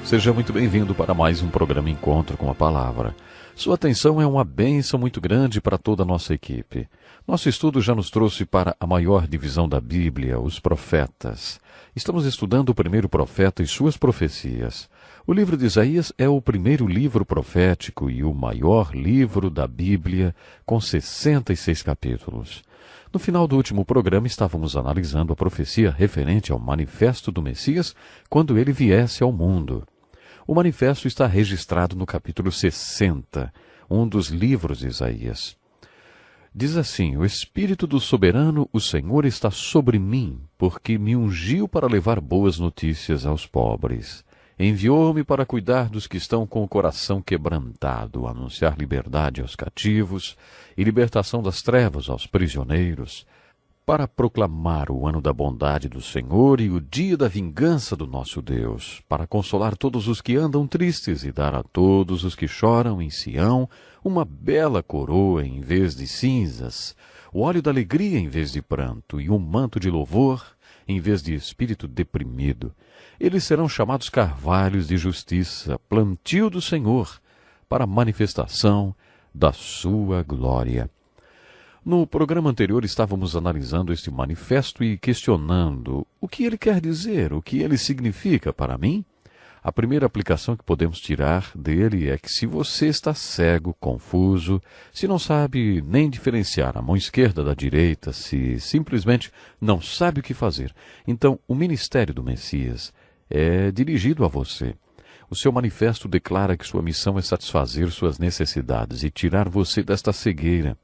Seja muito bem-vindo para mais um programa Encontro com a Palavra. Sua atenção é uma bênção muito grande para toda a nossa equipe. Nosso estudo já nos trouxe para a maior divisão da Bíblia, os profetas. Estamos estudando o primeiro profeta e suas profecias. O livro de Isaías é o primeiro livro profético e o maior livro da Bíblia, com 66 capítulos. No final do último programa, estávamos analisando a profecia referente ao manifesto do Messias quando ele viesse ao mundo. O manifesto está registrado no capítulo 60, um dos livros de Isaías. Diz assim: O Espírito do Soberano, o Senhor, está sobre mim, porque me ungiu para levar boas notícias aos pobres. Enviou-me para cuidar dos que estão com o coração quebrantado, anunciar liberdade aos cativos e libertação das trevas aos prisioneiros, para proclamar o ano da bondade do Senhor e o dia da vingança do nosso Deus, para consolar todos os que andam tristes e dar a todos os que choram em Sião uma bela coroa em vez de cinzas, o óleo da alegria em vez de pranto e um manto de louvor em vez de espírito deprimido. Eles serão chamados carvalhos de justiça, plantio do Senhor, para a manifestação da sua glória. No programa anterior estávamos analisando este manifesto e questionando o que ele quer dizer, o que ele significa para mim. A primeira aplicação que podemos tirar dele é que se você está cego, confuso, se não sabe nem diferenciar a mão esquerda da direita, se simplesmente não sabe o que fazer, então o ministério do Messias é dirigido a você. O seu manifesto declara que sua missão é satisfazer suas necessidades e tirar você desta cegueira.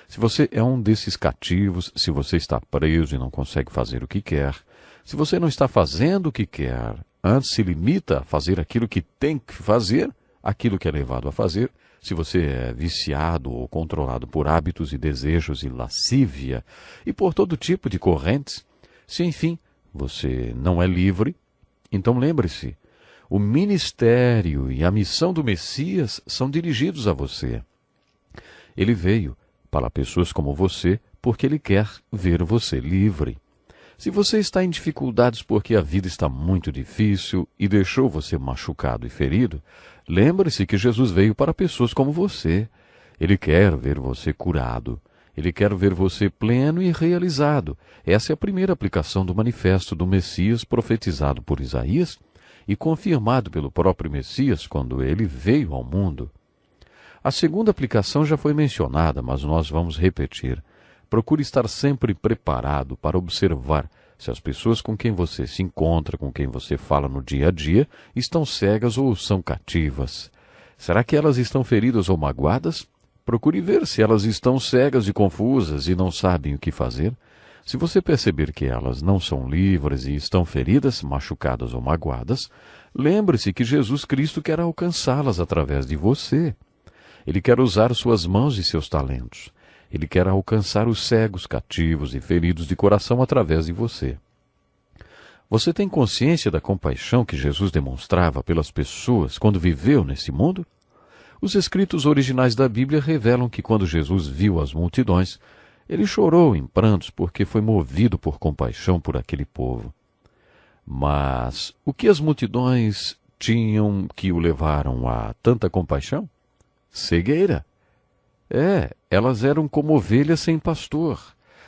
Se você é um desses cativos, se você está preso e não consegue fazer o que quer, se você não está fazendo o que quer, antes se limita a fazer aquilo que tem que fazer, aquilo que é levado a fazer, se você é viciado ou controlado por hábitos e desejos e lascívia e por todo tipo de correntes, se enfim você não é livre, então lembre-se, o ministério e a missão do Messias são dirigidos a você. Ele veio para pessoas como você porque ele quer ver você livre. Se você está em dificuldades porque a vida está muito difícil e deixou você machucado e ferido, lembre-se que Jesus veio para pessoas como você. Ele quer ver você curado. Ele quer ver você pleno e realizado. Essa é a primeira aplicação do manifesto do Messias profetizado por Isaías e confirmado pelo próprio Messias quando ele veio ao mundo. A segunda aplicação já foi mencionada, mas nós vamos repetir. Procure estar sempre preparado para observar se as pessoas com quem você se encontra, com quem você fala no dia a dia, estão cegas ou são cativas. Será que elas estão feridas ou magoadas? Procure ver se elas estão cegas e confusas e não sabem o que fazer. Se você perceber que elas não são livres e estão feridas, machucadas ou magoadas, lembre-se que Jesus Cristo quer alcançá-las através de você. Ele quer usar suas mãos e seus talentos. Ele quer alcançar os cegos, cativos e feridos de coração através de você. Você tem consciência da compaixão que Jesus demonstrava pelas pessoas quando viveu nesse mundo? Os escritos originais da Bíblia revelam que quando Jesus viu as multidões, ele chorou em prantos porque foi movido por compaixão por aquele povo. Mas o que as multidões tinham que o levaram a tanta compaixão? Cegueira. Elas eram como ovelhas sem pastor.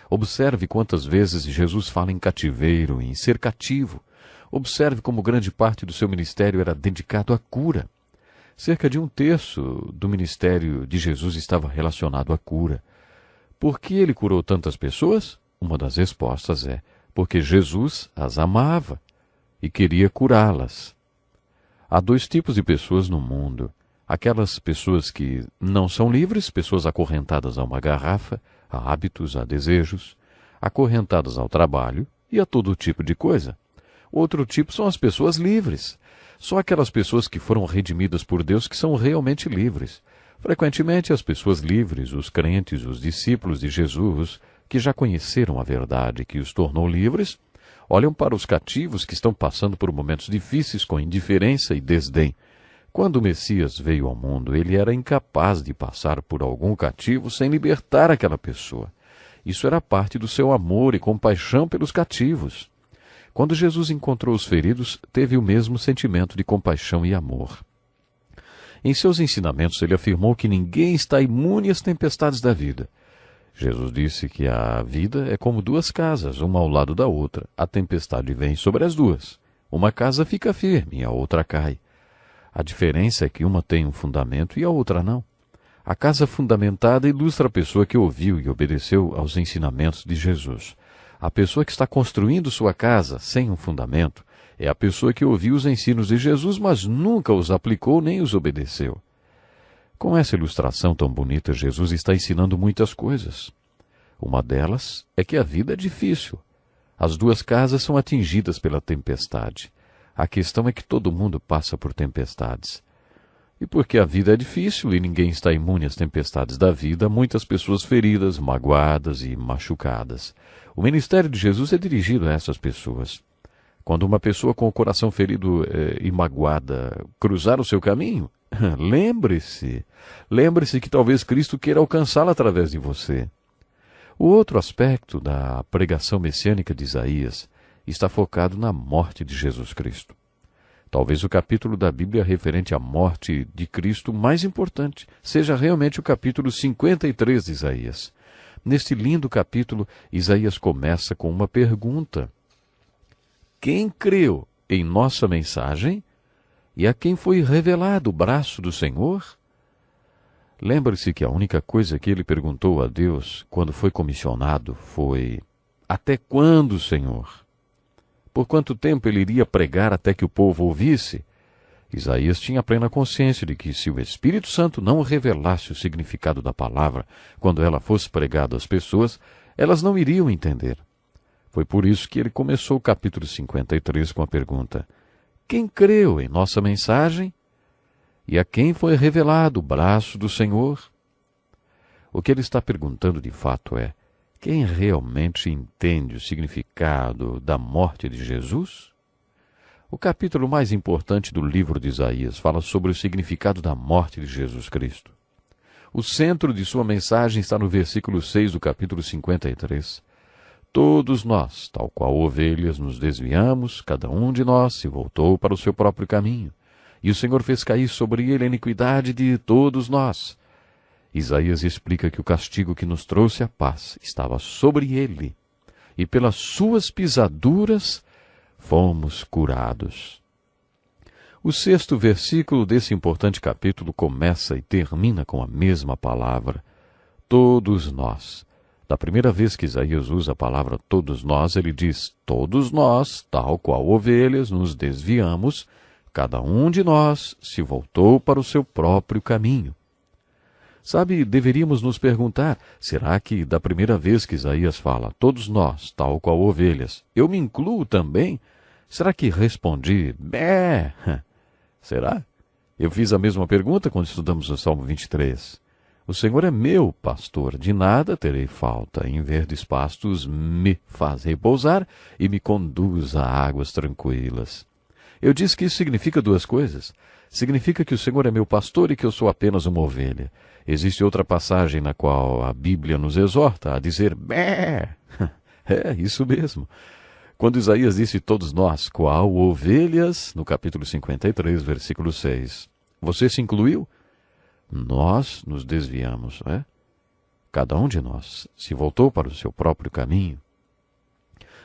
Observe quantas vezes Jesus fala em cativeiro, em ser cativo. Observe como grande parte do seu ministério era dedicado à cura. Cerca de 1/3 do ministério de Jesus estava relacionado à cura. Por que ele curou tantas pessoas? Uma das respostas é porque Jesus as amava e queria curá-las. Há 2 tipos de pessoas no mundo. Aquelas pessoas que não são livres, pessoas acorrentadas a uma garrafa, a hábitos, a desejos, acorrentadas ao trabalho e a todo tipo de coisa. Outro tipo são as pessoas livres. Só aquelas pessoas que foram redimidas por Deus que são realmente livres. Frequentemente, as pessoas livres, os crentes, os discípulos de Jesus, que já conheceram a verdade que os tornou livres, olham para os cativos que estão passando por momentos difíceis com indiferença e desdém. Quando o Messias veio ao mundo, ele era incapaz de passar por algum cativo sem libertar aquela pessoa. Isso era parte do seu amor e compaixão pelos cativos. Quando Jesus encontrou os feridos, teve o mesmo sentimento de compaixão e amor. Em seus ensinamentos, ele afirmou que ninguém está imune às tempestades da vida. Jesus disse que a vida é como duas casas, uma ao lado da outra. A tempestade vem sobre as duas. Uma casa fica firme e a outra cai. A diferença é que uma tem um fundamento e a outra não. A casa fundamentada ilustra a pessoa que ouviu e obedeceu aos ensinamentos de Jesus. A pessoa que está construindo sua casa sem um fundamento é a pessoa que ouviu os ensinos de Jesus, mas nunca os aplicou nem os obedeceu. Com essa ilustração tão bonita, Jesus está ensinando muitas coisas. Uma delas é que a vida é difícil. As duas casas são atingidas pela tempestade. A questão é que todo mundo passa por tempestades. E porque a vida é difícil e ninguém está imune às tempestades da vida, há muitas pessoas feridas, magoadas e machucadas. O ministério de Jesus é dirigido a essas pessoas. Quando uma pessoa com o coração ferido e magoada cruzar o seu caminho, lembre-se que talvez Cristo queira alcançá-la através de você. O outro aspecto da pregação messiânica de Isaías está focado na morte de Jesus Cristo. Talvez o capítulo da Bíblia referente à morte de Cristo mais importante seja realmente o capítulo 53 de Isaías. Neste lindo capítulo, Isaías começa com uma pergunta: quem creu em nossa mensagem e a quem foi revelado o braço do Senhor? Lembre-se que a única coisa que ele perguntou a Deus quando foi comissionado foi: até quando, Senhor? Por quanto tempo ele iria pregar até que o povo ouvisse? Isaías tinha plena consciência de que se o Espírito Santo não revelasse o significado da palavra quando ela fosse pregada às pessoas, elas não iriam entender. Foi por isso que ele começou o capítulo 53 com a pergunta: quem creu em nossa mensagem? E a quem foi revelado o braço do Senhor? O que ele está perguntando de fato é: quem realmente entende o significado da morte de Jesus? O capítulo mais importante do livro de Isaías fala sobre o significado da morte de Jesus Cristo. O centro de sua mensagem está no versículo 6 do capítulo 53. Todos nós, tal qual ovelhas, nos desviamos, cada um de nós se voltou para o seu próprio caminho. E o Senhor fez cair sobre ele a iniquidade de todos nós. Isaías explica que o castigo que nos trouxe a paz estava sobre ele, e pelas suas pisaduras fomos curados. O 6º versículo desse importante capítulo começa e termina com a mesma palavra: todos nós. Da primeira vez que Isaías usa a palavra todos nós, ele diz: todos nós, tal qual ovelhas, nos desviamos, cada um de nós se voltou para o seu próprio caminho. Sabe, deveríamos nos perguntar, será que da primeira vez que Isaías fala, todos nós, tal qual ovelhas, eu me incluo também? Será que respondi, bé? Será? Eu fiz a mesma pergunta quando estudamos o Salmo 23. O Senhor é meu pastor, de nada terei falta. Em verdes pastos me faz repousar e me conduz a águas tranquilas. Eu disse que isso significa duas coisas. Significa que o Senhor é meu pastor e que eu sou apenas uma ovelha. Existe outra passagem na qual a Bíblia nos exorta a dizer bé. É, isso mesmo. Quando Isaías disse todos nós, qual ovelhas, no capítulo 53, versículo 6. Você se incluiu? Nós nos desviamos, não é? Cada um de nós se voltou para o seu próprio caminho.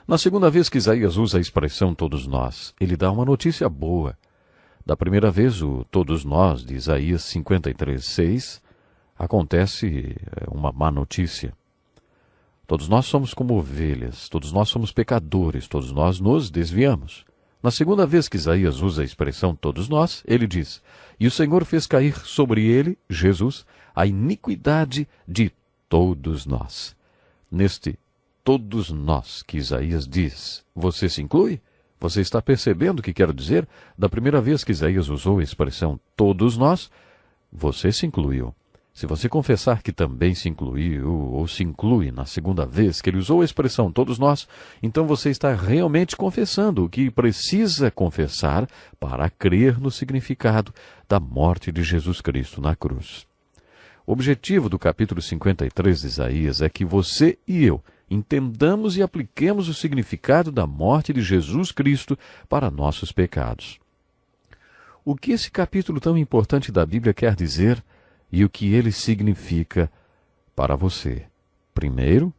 Na segunda vez que Isaías usa a expressão todos nós, ele dá uma notícia boa. Da primeira vez, o todos nós de Isaías 53:6, acontece uma má notícia. Todos nós somos como ovelhas, todos nós somos pecadores, todos nós nos desviamos. Na segunda vez que Isaías usa a expressão todos nós, ele diz: e o Senhor fez cair sobre ele, Jesus, a iniquidade de todos nós. Neste todos nós que Isaías diz, você se inclui? Você está percebendo o que quero dizer? Da primeira vez que Isaías usou a expressão todos nós, você se incluiu. Se você confessar que também se incluiu ou se inclui na segunda vez que ele usou a expressão todos nós, então você está realmente confessando o que precisa confessar para crer no significado da morte de Jesus Cristo na cruz. O objetivo do capítulo 53 de Isaías é que você e eu entendamos e apliquemos o significado da morte de Jesus Cristo para nossos pecados. O que esse capítulo tão importante da Bíblia quer dizer e o que ele significa para você? Primeiro,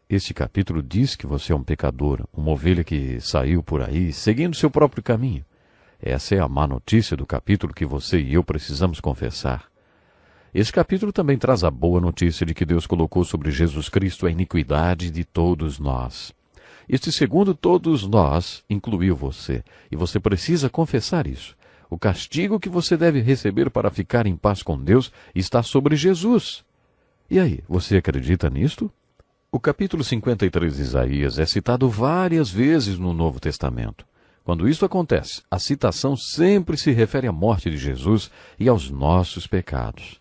este capítulo diz que você é um pecador, uma ovelha que saiu por aí seguindo seu próprio caminho. Essa é a má notícia do capítulo que você e eu precisamos confessar. Esse capítulo também traz a boa notícia de que Deus colocou sobre Jesus Cristo a iniquidade de todos nós. Este segundo todos nós incluiu você, e você precisa confessar isso. O castigo que você deve receber para ficar em paz com Deus está sobre Jesus. E aí, você acredita nisto? O capítulo 53 de Isaías é citado várias vezes no Novo Testamento. Quando isso acontece, a citação sempre se refere à morte de Jesus e aos nossos pecados.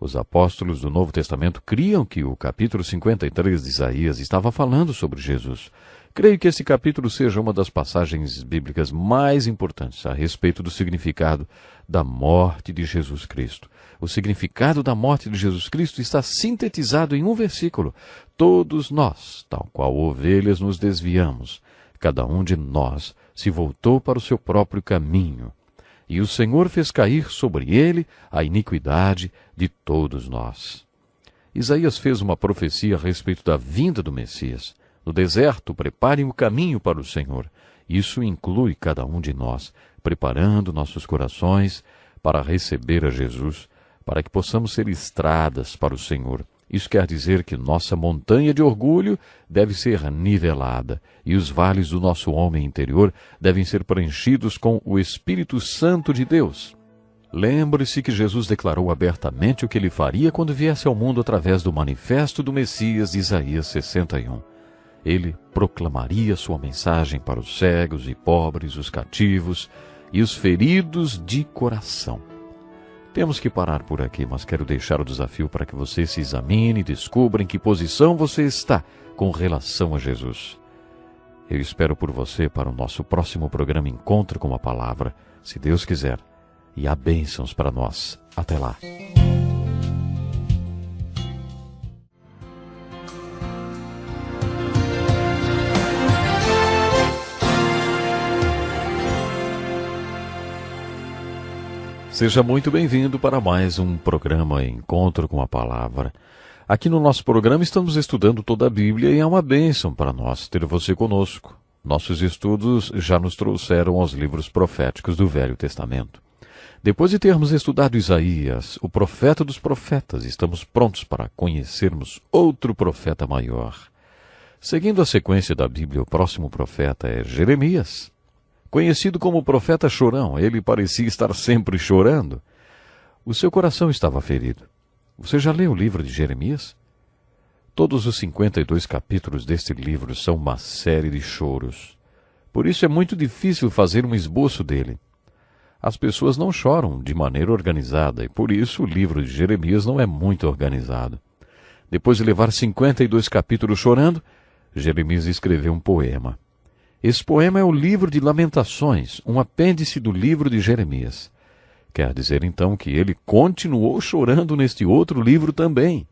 Os apóstolos do Novo Testamento criam que o capítulo 53 de Isaías estava falando sobre Jesus. Creio que esse capítulo seja uma das passagens bíblicas mais importantes a respeito do significado da morte de Jesus Cristo. O significado da morte de Jesus Cristo está sintetizado em um versículo. Todos nós, tal qual ovelhas, nos desviamos. Cada um de nós se voltou para o seu próprio caminho. E o Senhor fez cair sobre ele a iniquidade de todos nós. Isaías fez uma profecia a respeito da vinda do Messias. No deserto, preparem o caminho para o Senhor. Isso inclui cada um de nós, preparando nossos corações para receber a Jesus, para que possamos ser estradas para o Senhor. Isso quer dizer que nossa montanha de orgulho deve ser nivelada e os vales do nosso homem interior devem ser preenchidos com o Espírito Santo de Deus. Lembre-se que Jesus declarou abertamente o que ele faria quando viesse ao mundo através do manifesto do Messias de Isaías 61. Ele proclamaria sua mensagem para os cegos e pobres, os cativos e os feridos de coração. Temos que parar por aqui, mas quero deixar o desafio para que você se examine e descubra em que posição você está com relação a Jesus. Eu espero por você para o nosso próximo programa Encontro com a Palavra, se Deus quiser, e há bênçãos para nós. Até lá. Seja muito bem-vindo para mais um programa Encontro com a Palavra. Aqui no nosso programa estamos estudando toda a Bíblia e é uma bênção para nós ter você conosco. Nossos estudos já nos trouxeram aos livros proféticos do Velho Testamento. Depois de termos estudado Isaías, o profeta dos profetas, estamos prontos para conhecermos outro profeta maior. Seguindo a sequência da Bíblia, o próximo profeta é Jeremias. Conhecido como profeta chorão, ele parecia estar sempre chorando. O seu coração estava ferido. Você já leu o livro de Jeremias? Todos os 52 capítulos deste livro são uma série de choros. Por isso é muito difícil fazer um esboço dele. As pessoas não choram de maneira organizada e por isso o livro de Jeremias não é muito organizado. Depois de levar 52 capítulos chorando, Jeremias escreveu um poema. Esse poema é o livro de Lamentações, um apêndice do livro de Jeremias. Quer dizer, então, que ele continuou chorando neste outro livro também.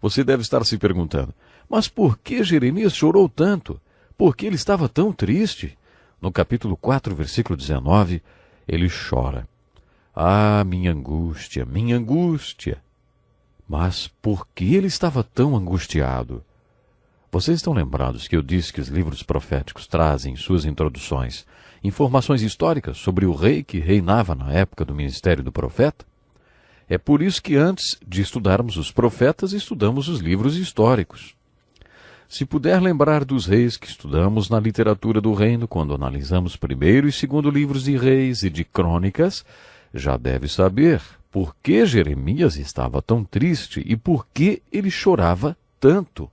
Você deve estar se perguntando, mas por que Jeremias chorou tanto? Por que ele estava tão triste? No capítulo 4, versículo 19, ele chora. Ah, minha angústia, minha angústia! Mas por que ele estava tão angustiado? Vocês estão lembrados que eu disse que os livros proféticos trazem em suas introduções informações históricas sobre o rei que reinava na época do ministério do profeta? É por isso que antes de estudarmos os profetas, estudamos os livros históricos. Se puder lembrar dos reis que estudamos na literatura do reino, quando analisamos primeiro e segundo livros de reis e de crônicas, já deve saber por que Jeremias estava tão triste e por que ele chorava tanto.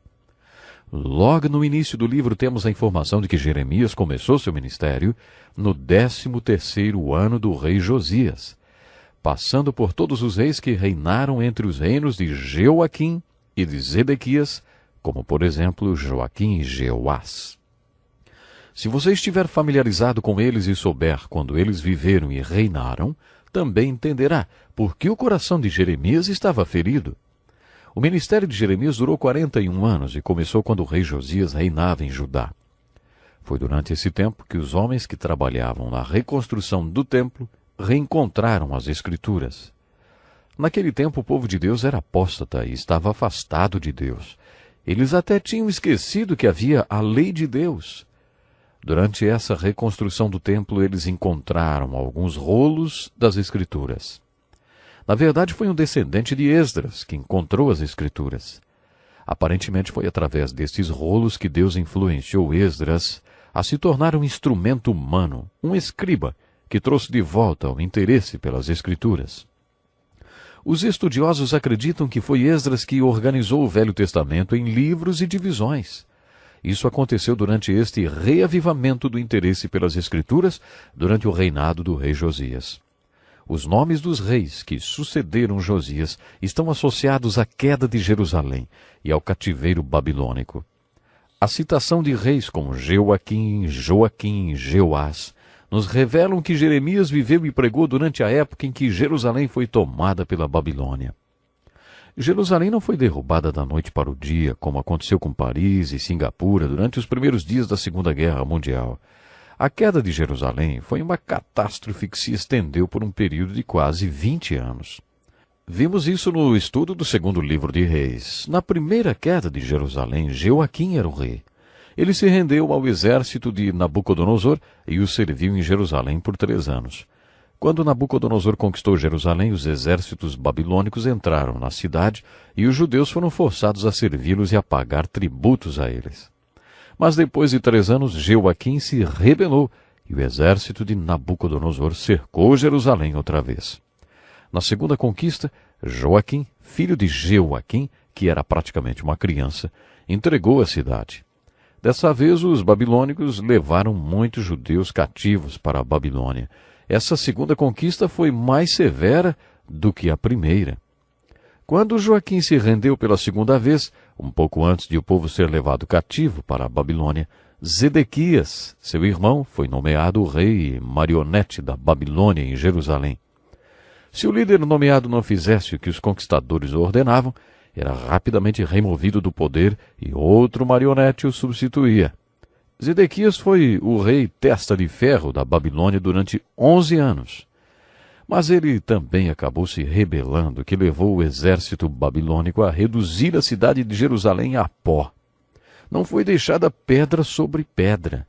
Logo no início do livro temos a informação de que Jeremias começou seu ministério no 13º ano do rei Josias, passando por todos os reis que reinaram entre os reinos de Joaquim e de Zedequias, como por exemplo Joaquim e Jeoás. Se você estiver familiarizado com eles e souber quando eles viveram e reinaram, também entenderá por que o coração de Jeremias estava ferido. O ministério de Jeremias durou 41 anos e começou quando o rei Josias reinava em Judá. Foi durante esse tempo que os homens que trabalhavam na reconstrução do templo reencontraram as Escrituras. Naquele tempo o povo de Deus era apóstata e estava afastado de Deus. Eles até tinham esquecido que havia a lei de Deus. Durante essa reconstrução do templo, eles encontraram alguns rolos das Escrituras. Na verdade, foi um descendente de Esdras que encontrou as Escrituras. Aparentemente foi através destes rolos que Deus influenciou Esdras a se tornar um instrumento humano, um escriba, que trouxe de volta o interesse pelas Escrituras. Os estudiosos acreditam que foi Esdras que organizou o Velho Testamento em livros e divisões. Isso aconteceu durante este reavivamento do interesse pelas Escrituras durante o reinado do rei Josias. Os nomes dos reis que sucederam Josias estão associados à queda de Jerusalém e ao cativeiro babilônico. A citação de reis como Jeoaquim, Joaquim e Jeoás nos revelam que Jeremias viveu e pregou durante a época em que Jerusalém foi tomada pela Babilônia. Jerusalém não foi derrubada da noite para o dia, como aconteceu com Paris e Singapura durante os primeiros dias da Segunda Guerra Mundial. A queda de Jerusalém foi uma catástrofe que se estendeu por um período de quase 20 anos. Vimos isso no estudo do segundo livro de Reis. Na primeira queda de Jerusalém, Jeoaquim era o rei. Ele se rendeu ao exército de Nabucodonosor e o serviu em Jerusalém por 3 anos. Quando Nabucodonosor conquistou Jerusalém, os exércitos babilônicos entraram na cidade e os judeus foram forçados a servi-los e a pagar tributos a eles. Mas depois de 3 anos, Jeoaquim se rebelou e o exército de Nabucodonosor cercou Jerusalém outra vez. Na segunda conquista, Joaquim, filho de Jeoaquim, que era praticamente uma criança, entregou a cidade. Dessa vez, os babilônicos levaram muitos judeus cativos para a Babilônia. Essa segunda conquista foi mais severa do que a primeira. Quando Joaquim se rendeu pela segunda vez, um pouco antes de o povo ser levado cativo para a Babilônia, Zedequias, seu irmão, foi nomeado o rei e marionete da Babilônia em Jerusalém. Se o líder nomeado não fizesse o que os conquistadores ordenavam, era rapidamente removido do poder e outro marionete o substituía. Zedequias foi o rei testa de ferro da Babilônia durante 11 anos. Mas ele também acabou se rebelando, que levou o exército babilônico a reduzir a cidade de Jerusalém a pó. Não foi deixada pedra sobre pedra.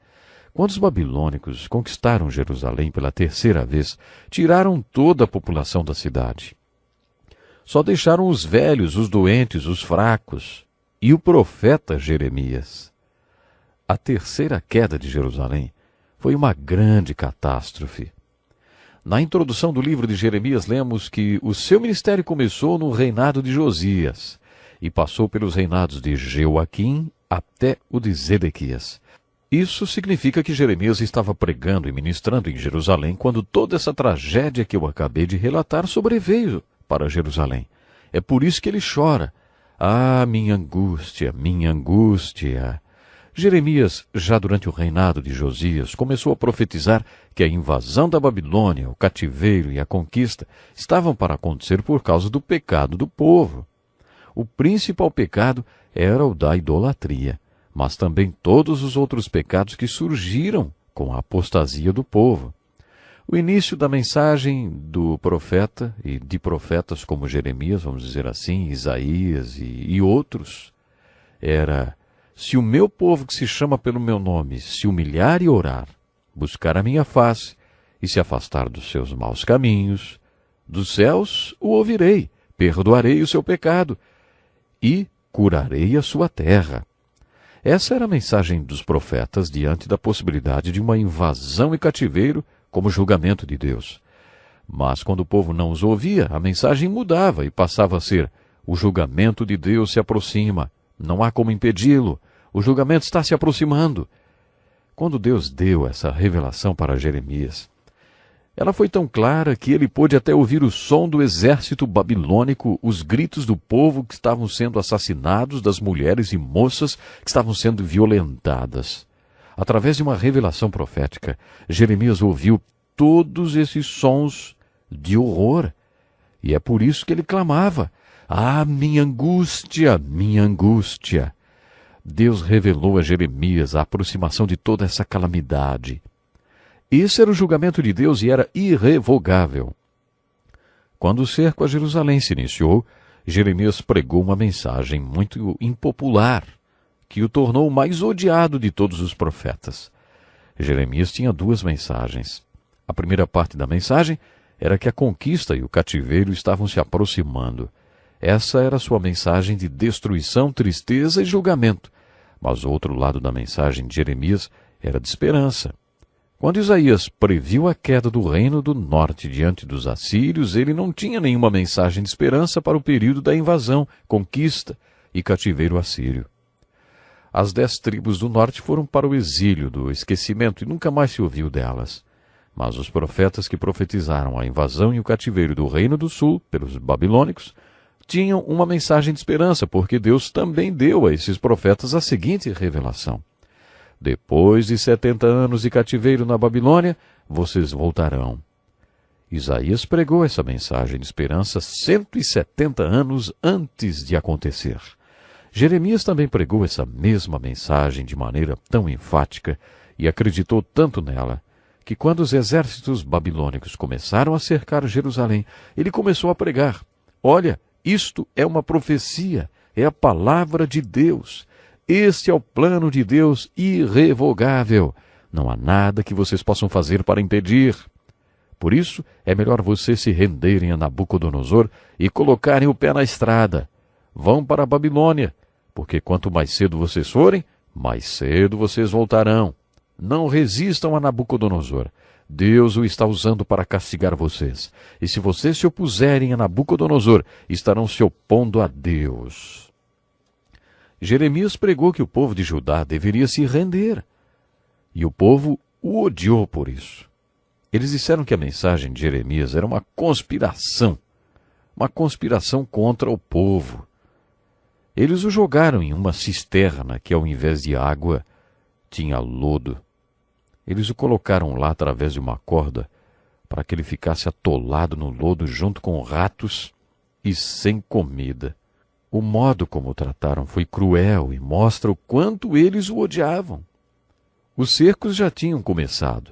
Quando os babilônicos conquistaram Jerusalém pela 3ª vez, tiraram toda a população da cidade. Só deixaram os velhos, os doentes, os fracos e o profeta Jeremias. A 3ª queda de Jerusalém foi uma grande catástrofe. Na introdução do livro de Jeremias, lemos que o seu ministério começou no reinado de Josias e passou pelos reinados de Jeoaquim até o de Zedequias. Isso significa que Jeremias estava pregando e ministrando em Jerusalém quando toda essa tragédia que eu acabei de relatar sobreveio para Jerusalém. É por isso que ele chora. Ah, minha angústia, minha angústia. Jeremias, já durante o reinado de Josias, começou a profetizar que a invasão da Babilônia, o cativeiro e a conquista estavam para acontecer por causa do pecado do povo. O principal pecado era o da idolatria, mas também todos os outros pecados que surgiram com a apostasia do povo. O início da mensagem do profeta e de profetas como Jeremias, vamos dizer assim, Isaías e outros, era: se o meu povo que se chama pelo meu nome se humilhar e orar, buscar a minha face e se afastar dos seus maus caminhos, dos céus o ouvirei, perdoarei o seu pecado e curarei a sua terra. Essa era a mensagem dos profetas diante da possibilidade de uma invasão e cativeiro como julgamento de Deus. Mas quando o povo não os ouvia, a mensagem mudava e passava a ser: o julgamento de Deus se aproxima, não há como impedi-lo, o julgamento está se aproximando. Quando Deus deu essa revelação para Jeremias, ela foi tão clara que ele pôde até ouvir o som do exército babilônico, os gritos do povo que estavam sendo assassinados, das mulheres e moças que estavam sendo violentadas. Através de uma revelação profética, Jeremias ouviu todos esses sons de horror. E é por isso que ele clamava: Ah, minha angústia, minha angústia! Deus revelou a Jeremias a aproximação de toda essa calamidade. Esse era o julgamento de Deus e era irrevogável. Quando o cerco a Jerusalém se iniciou, Jeremias pregou uma mensagem muito impopular, que o tornou o mais odiado de todos os profetas. Jeremias tinha duas mensagens. A primeira parte da mensagem era que a conquista e o cativeiro estavam se aproximando. Essa era a sua mensagem de destruição, tristeza e julgamento. Mas o outro lado da mensagem de Jeremias era de esperança. Quando Isaías previu a queda do reino do norte diante dos assírios, ele não tinha nenhuma mensagem de esperança para o período da invasão, conquista e cativeiro assírio. As 10 tribos do norte foram para o exílio do esquecimento e nunca mais se ouviu delas. Mas os profetas que profetizaram a invasão e o cativeiro do reino do sul pelos babilônicos tinham uma mensagem de esperança, porque Deus também deu a esses profetas a seguinte revelação: depois de 70 anos de cativeiro na Babilônia, vocês voltarão. Isaías pregou essa mensagem de esperança 170 anos antes de acontecer. Jeremias também pregou essa mesma mensagem de maneira tão enfática e acreditou tanto nela, que quando os exércitos babilônicos começaram a cercar Jerusalém, ele começou a pregar: olha, isto é uma profecia, é a palavra de Deus. Este é o plano de Deus irrevogável. Não há nada que vocês possam fazer para impedir. Por isso, é melhor vocês se renderem a Nabucodonosor e colocarem o pé na estrada. Vão para a Babilônia, porque quanto mais cedo vocês forem, mais cedo vocês voltarão. Não resistam a Nabucodonosor. Deus o está usando para castigar vocês. E se vocês se opuserem a Nabucodonosor, estarão se opondo a Deus. Jeremias pregou que o povo de Judá deveria se render. E o povo o odiou por isso. Eles disseram que a mensagem de Jeremias era uma conspiração contra o povo. Eles o jogaram em uma cisterna que, ao invés de água, tinha lodo. Eles o colocaram lá através de uma corda para que ele ficasse atolado no lodo junto com ratos e sem comida. O modo como o trataram foi cruel e mostra o quanto eles o odiavam. Os cercos já tinham começado.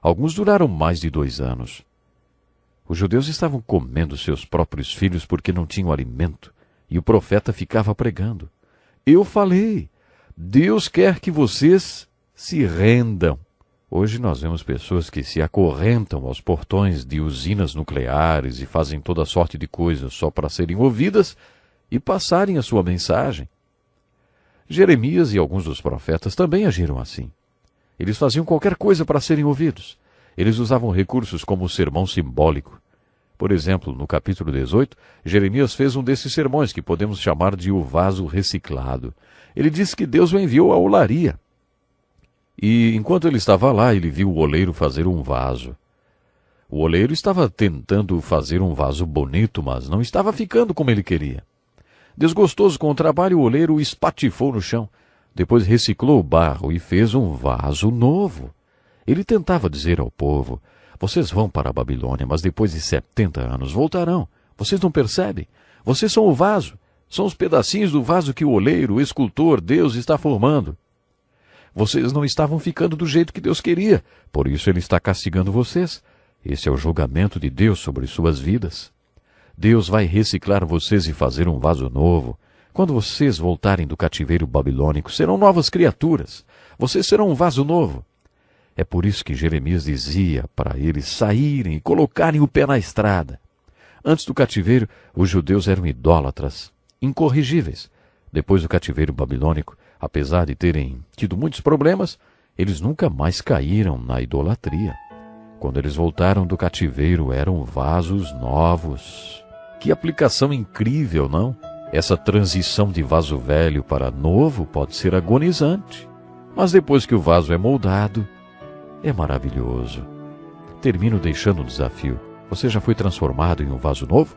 Alguns duraram mais de 2 anos. Os judeus estavam comendo seus próprios filhos porque não tinham alimento, e o profeta ficava pregando: eu falei, Deus quer que vocês se rendam. Hoje nós vemos pessoas que se acorrentam aos portões de usinas nucleares e fazem toda sorte de coisas só para serem ouvidas e passarem a sua mensagem. Jeremias e alguns dos profetas também agiram assim. Eles faziam qualquer coisa para serem ouvidos. Eles usavam recursos como o sermão simbólico. Por exemplo, no capítulo 18, Jeremias fez um desses sermões que podemos chamar de o vaso reciclado. Ele disse que Deus o enviou à olaria. E enquanto ele estava lá, ele viu o oleiro fazer um vaso. O oleiro estava tentando fazer um vaso bonito, mas não estava ficando como ele queria. Desgostoso com o trabalho, o oleiro o espatifou no chão. Depois reciclou o barro e fez um vaso novo. Ele tentava dizer ao povo: vocês vão para a Babilônia, mas depois de 70 anos voltarão. Vocês não percebem? Vocês são o vaso. São os pedacinhos do vaso que o oleiro, o escultor, Deus está formando. Vocês não estavam ficando do jeito que Deus queria. Por isso ele está castigando vocês. Esse é o julgamento de Deus sobre suas vidas. Deus vai reciclar vocês e fazer um vaso novo. Quando vocês voltarem do cativeiro babilônico, serão novas criaturas. Vocês serão um vaso novo. É por isso que Jeremias dizia para eles saírem e colocarem o pé na estrada. Antes do cativeiro, os judeus eram idólatras, incorrigíveis. Depois do cativeiro babilônico, apesar de terem tido muitos problemas, eles nunca mais caíram na idolatria. Quando eles voltaram do cativeiro, eram vasos novos. Que aplicação incrível, não? Essa transição de vaso velho para novo pode ser agonizante, mas depois que o vaso é moldado, é maravilhoso. Termino deixando um desafio. Você já foi transformado em um vaso novo?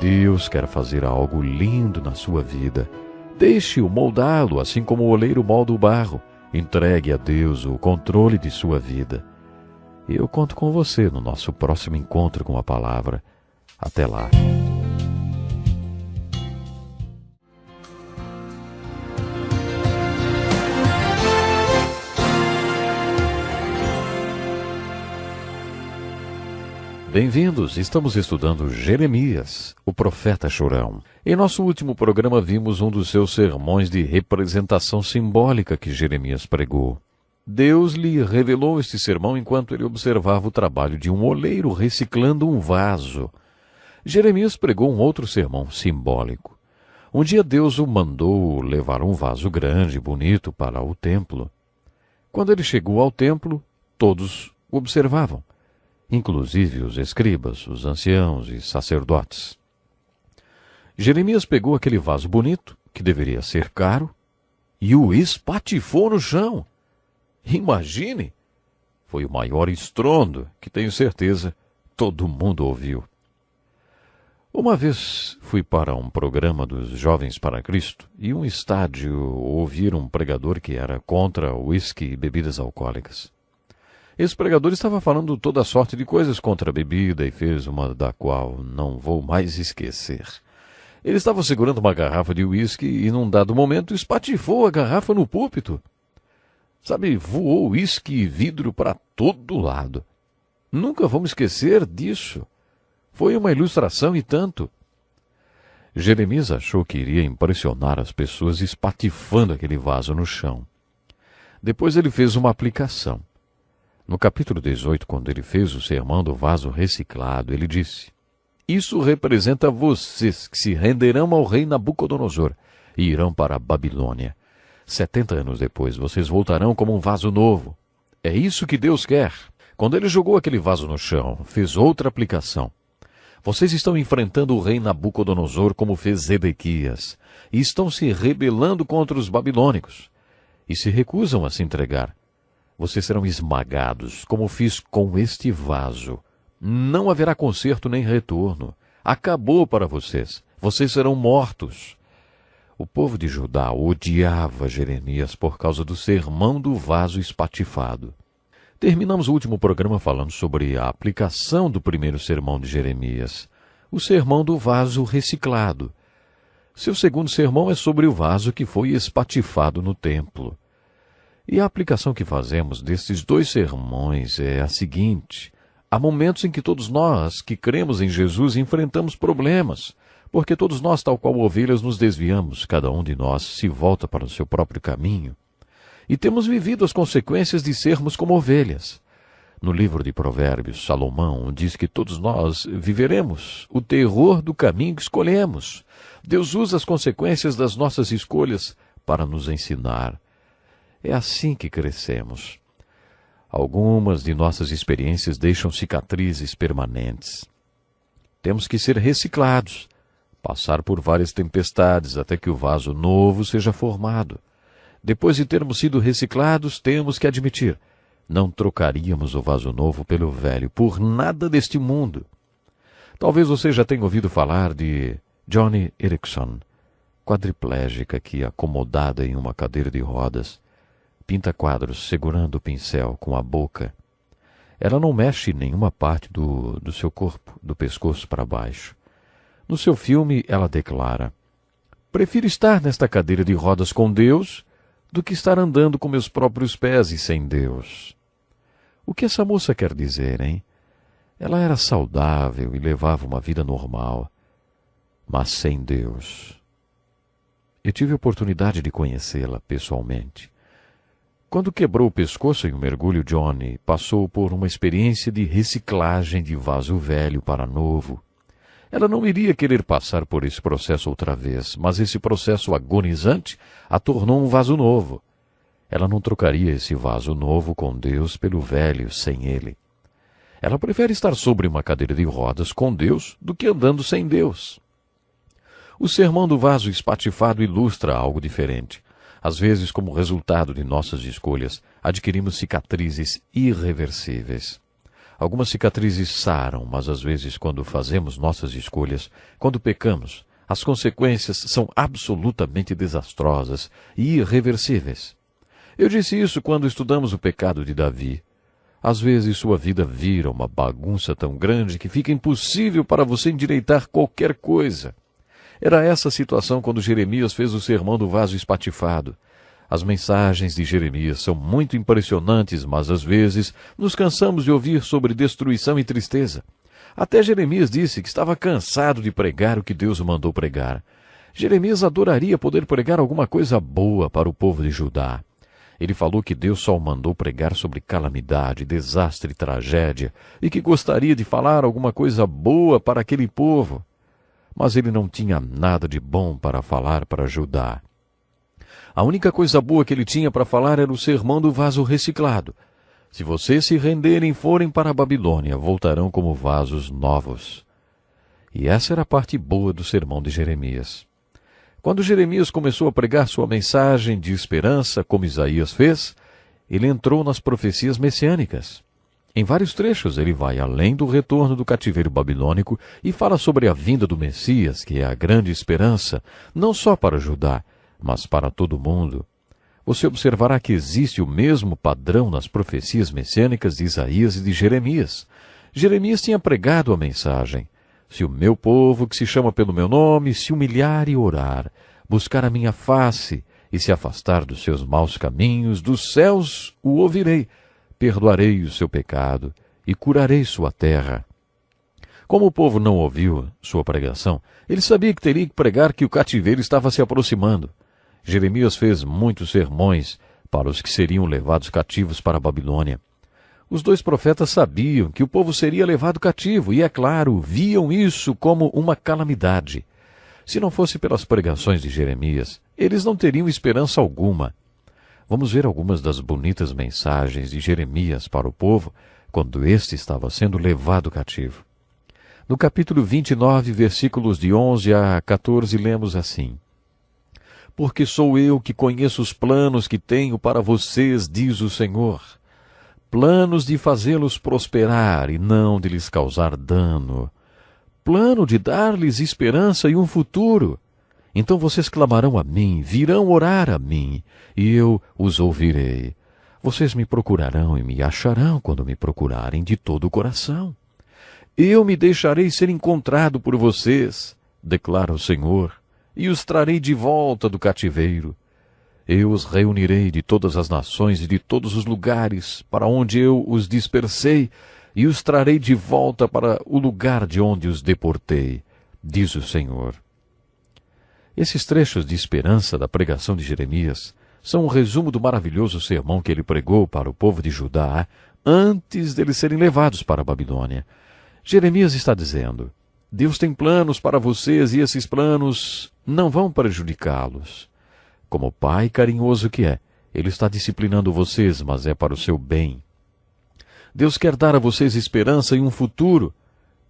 Deus quer fazer algo lindo na sua vida. Deixe-o moldá-lo, assim como o oleiro molda o barro. Entregue a Deus o controle de sua vida. Eu conto com você no nosso próximo encontro com a palavra. Até lá. Bem-vindos, estamos estudando Jeremias, o profeta chorão. Em nosso último programa vimos um dos seus sermões de representação simbólica que Jeremias pregou. Deus lhe revelou este sermão enquanto ele observava o trabalho de um oleiro reciclando um vaso. Jeremias pregou um outro sermão simbólico. Um dia Deus o mandou levar um vaso grande e bonito para o templo. Quando ele chegou ao templo, todos o observavam, inclusive os escribas, os anciãos e sacerdotes. Jeremias pegou aquele vaso bonito, que deveria ser caro, e o espatifou no chão. Imagine! Foi o maior estrondo que tenho certeza todo mundo ouviu. Uma vez fui para um programa dos Jovens para Cristo e um estádio ouvir um pregador que era contra uísque e bebidas alcoólicas. Esse pregador estava falando toda sorte de coisas contra a bebida e fez uma da qual não vou mais esquecer. Ele estava segurando uma garrafa de uísque e num dado momento espatifou a garrafa no púlpito. Sabe, voou uísque e vidro para todo lado. Nunca vamos esquecer disso. Foi uma ilustração e tanto. Jeremias achou que iria impressionar as pessoas espatifando aquele vaso no chão. Depois ele fez uma aplicação. No capítulo 18, quando ele fez o sermão do vaso reciclado, ele disse: "Isso representa vocês que se renderão ao rei Nabucodonosor e irão para a Babilônia. 70 anos depois, vocês voltarão como um vaso novo. É isso que Deus quer." Quando ele jogou aquele vaso no chão, fez outra aplicação. Vocês estão enfrentando o rei Nabucodonosor como fez Zedequias, e estão se rebelando contra os babilônicos, e se recusam a se entregar. Vocês serão esmagados, como fiz com este vaso. Não haverá conserto nem retorno. Acabou para vocês. Vocês serão mortos. O povo de Judá odiava Jeremias por causa do sermão do vaso espatifado. Terminamos o último programa falando sobre a aplicação do primeiro sermão de Jeremias, o sermão do vaso reciclado. Seu segundo sermão é sobre o vaso que foi espatifado no templo. E a aplicação que fazemos destes dois sermões é a seguinte: há momentos em que todos nós que cremos em Jesus enfrentamos problemas, porque todos nós, tal qual ovelhas, nos desviamos, cada um de nós se volta para o seu próprio caminho. E temos vivido as consequências de sermos como ovelhas. No livro de Provérbios, Salomão diz que todos nós viveremos o terror do caminho que escolhemos. Deus usa as consequências das nossas escolhas para nos ensinar. É assim que crescemos. Algumas de nossas experiências deixam cicatrizes permanentes. Temos que ser reciclados, passar por várias tempestades até que o vaso novo seja formado. Depois de termos sido reciclados, temos que admitir, não trocaríamos o vaso novo pelo velho por nada deste mundo. Talvez você já tenha ouvido falar de Joni Eareckson, quadriplégica que, acomodada em uma cadeira de rodas, pinta quadros segurando o pincel com a boca. Ela não mexe em nenhuma parte do seu corpo, do pescoço para baixo. No seu filme, ela declara: "Prefiro estar nesta cadeira de rodas com Deus do que estar andando com meus próprios pés e sem Deus." O que essa moça quer dizer, hein? Ela era saudável e levava uma vida normal, mas sem Deus. Eu tive a oportunidade de conhecê-la pessoalmente. Quando quebrou o pescoço em um mergulho, Johnny passou por uma experiência de reciclagem de vaso velho para novo. Ela não iria querer passar por esse processo outra vez, mas esse processo agonizante a tornou um vaso novo. Ela não trocaria esse vaso novo com Deus pelo velho sem ele. Ela prefere estar sobre uma cadeira de rodas com Deus do que andando sem Deus. O sermão do vaso espatifado ilustra algo diferente. Às vezes, como resultado de nossas escolhas, adquirimos cicatrizes irreversíveis. Algumas cicatrizes saram, mas às vezes, quando fazemos nossas escolhas, quando pecamos, as consequências são absolutamente desastrosas e irreversíveis. Eu disse isso quando estudamos o pecado de Davi. Às vezes sua vida vira uma bagunça tão grande que fica impossível para você endireitar qualquer coisa. Era essa a situação quando Jeremias fez o sermão do vaso espatifado. As mensagens de Jeremias são muito impressionantes, mas às vezes nos cansamos de ouvir sobre destruição e tristeza. Até Jeremias disse que estava cansado de pregar o que Deus o mandou pregar. Jeremias adoraria poder pregar alguma coisa boa para o povo de Judá. Ele falou que Deus só o mandou pregar sobre calamidade, desastre e tragédia, e que gostaria de falar alguma coisa boa para aquele povo. Mas ele não tinha nada de bom para falar para Judá. A única coisa boa que ele tinha para falar era o sermão do vaso reciclado. Se vocês se renderem e forem para a Babilônia, voltarão como vasos novos. E essa era a parte boa do sermão de Jeremias. Quando Jeremias começou a pregar sua mensagem de esperança, como Isaías fez, ele entrou nas profecias messiânicas. Em vários trechos ele vai além do retorno do cativeiro babilônico e fala sobre a vinda do Messias, que é a grande esperança, não só para Judá, mas para todo o mundo. Você observará que existe o mesmo padrão nas profecias messiânicas de Isaías e de Jeremias. Jeremias tinha pregado a mensagem: se o meu povo, que se chama pelo meu nome, se humilhar e orar, buscar a minha face e se afastar dos seus maus caminhos, dos céus o ouvirei, perdoarei o seu pecado e curarei sua terra. Como o povo não ouviu sua pregação, ele sabia que teria que pregar que o cativeiro estava se aproximando. Jeremias fez muitos sermões para os que seriam levados cativos para a Babilônia. Os dois profetas sabiam que o povo seria levado cativo e, é claro, viam isso como uma calamidade. Se não fosse pelas pregações de Jeremias, eles não teriam esperança alguma. Vamos ver algumas das bonitas mensagens de Jeremias para o povo quando este estava sendo levado cativo. No capítulo 29, versículos de 11 a 14, lemos assim: Porque sou eu que conheço os planos que tenho para vocês, diz o Senhor. Planos de fazê-los prosperar e não de lhes causar dano. Plano de dar-lhes esperança e um futuro. Então vocês clamarão a mim, virão orar a mim, e eu os ouvirei. Vocês me procurarão e me acharão quando me procurarem de todo o coração. Eu me deixarei ser encontrado por vocês, declara o Senhor, e os trarei de volta do cativeiro. Eu os reunirei de todas as nações e de todos os lugares para onde eu os dispersei, e os trarei de volta para o lugar de onde os deportei, diz o Senhor. Esses trechos de esperança da pregação de Jeremias são um resumo do maravilhoso sermão que ele pregou para o povo de Judá antes deles serem levados para a Babilônia. Jeremias está dizendo: Deus tem planos para vocês e esses planos não vão prejudicá-los. Como pai carinhoso que é, ele está disciplinando vocês, mas é para o seu bem. Deus quer dar a vocês esperança e um futuro.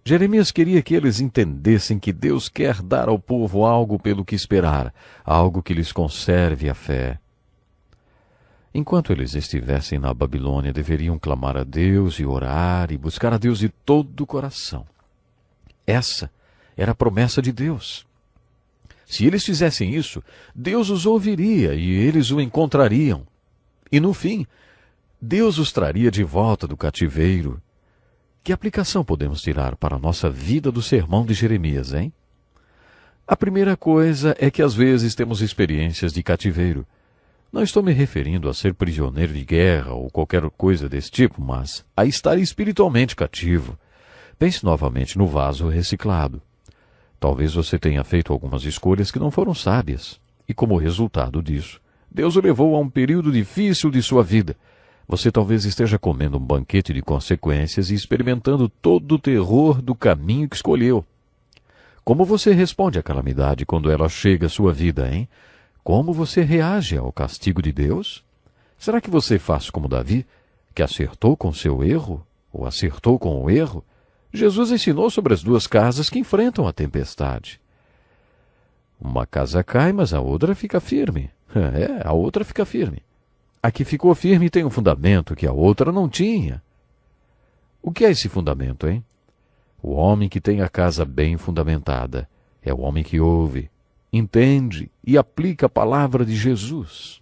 Jeremias queria que eles entendessem que Deus quer dar ao povo algo pelo que esperar, algo que lhes conserve a fé. Enquanto eles estivessem na Babilônia, deveriam clamar a Deus e orar e buscar a Deus de todo o coração. Essa era a promessa de Deus. Se eles fizessem isso, Deus os ouviria e eles o encontrariam. E no fim, Deus os traria de volta do cativeiro. Que aplicação podemos tirar para a nossa vida do sermão de Jeremias, hein? A primeira coisa é que às vezes temos experiências de cativeiro. Não estou me referindo a ser prisioneiro de guerra ou qualquer coisa desse tipo, mas a estar espiritualmente cativo. Pense novamente no vaso reciclado. Talvez você tenha feito algumas escolhas que não foram sábias, e como resultado disso, Deus o levou a um período difícil de sua vida. Você talvez esteja comendo um banquete de consequências e experimentando todo o terror do caminho que escolheu. Como você responde à calamidade quando ela chega à sua vida, hein? Como você reage ao castigo de Deus? Será que você faz como Davi, que acertou com seu erro, ou acertou com o erro? Jesus ensinou sobre as duas casas que enfrentam a tempestade. Uma casa cai, mas a outra fica firme. A outra fica firme. A que ficou firme tem um fundamento que a outra não tinha. O que é esse fundamento, hein? O homem que tem a casa bem fundamentada é o homem que ouve, entende e aplica a palavra de Jesus.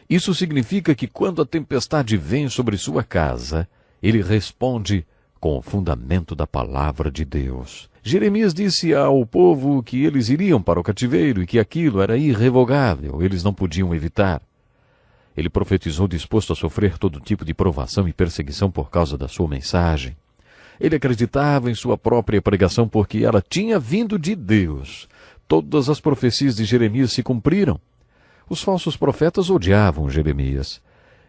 Isso significa que quando a tempestade vem sobre sua casa, ele responde com o fundamento da palavra de Deus. Jeremias disse ao povo que eles iriam para o cativeiro e que aquilo era irrevogável, eles não podiam evitar. Ele profetizou disposto a sofrer todo tipo de provação e perseguição por causa da sua mensagem. Ele acreditava em sua própria pregação porque ela tinha vindo de Deus. Todas as profecias de Jeremias se cumpriram. Os falsos profetas odiavam Jeremias.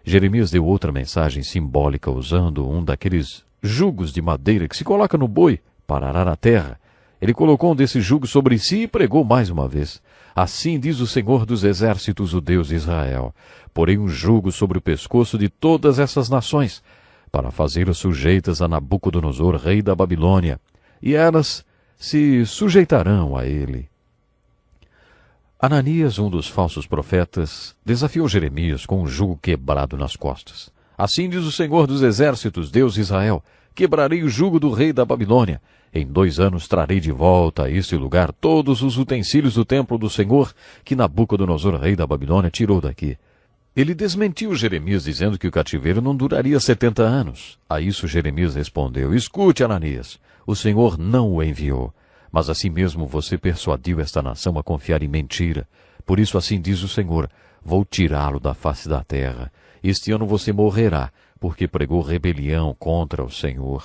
Jeremias deu outra mensagem simbólica usando um daqueles jugos de madeira que se coloca no boi para arar a terra. Ele colocou um desses jugos sobre si e pregou mais uma vez. Assim diz o Senhor dos Exércitos, o Deus de Israel: porei um jugo sobre o pescoço de todas essas nações, para fazê-las sujeitas a Nabucodonosor, rei da Babilônia, e elas se sujeitarão a ele. Ananias, um dos falsos profetas, desafiou Jeremias com um jugo quebrado nas costas. Assim diz o Senhor dos Exércitos, Deus de Israel: quebrarei o jugo do rei da Babilônia. Em 2 anos trarei de volta a este lugar todos os utensílios do templo do Senhor que Nabucodonosor, rei da Babilônia, tirou daqui. Ele desmentiu Jeremias dizendo que o cativeiro não duraria 70 anos. A isso Jeremias respondeu: escute, Ananias, o Senhor não o enviou. Mas assim mesmo você persuadiu esta nação a confiar em mentira. Por isso assim diz o Senhor: vou tirá-lo da face da terra. Este ano você morrerá, porque pregou rebelião contra o Senhor.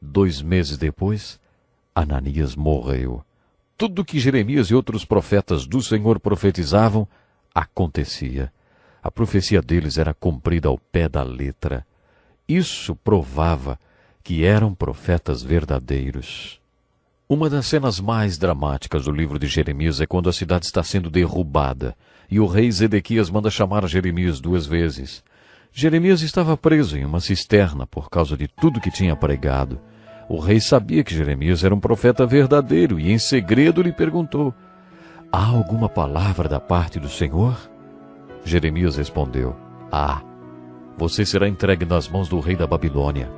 2 meses depois, Ananias morreu. Tudo o que Jeremias e outros profetas do Senhor profetizavam acontecia. A profecia deles era cumprida ao pé da letra. Isso provava que eram profetas verdadeiros. Uma das cenas mais dramáticas do livro de Jeremias é quando a cidade está sendo derrubada e o rei Zedequias manda chamar Jeremias 2 vezes. Jeremias estava preso em uma cisterna por causa de tudo que tinha pregado. O rei sabia que Jeremias era um profeta verdadeiro e em segredo lhe perguntou: há alguma palavra da parte do Senhor? Jeremias respondeu: você será entregue nas mãos do rei da Babilônia.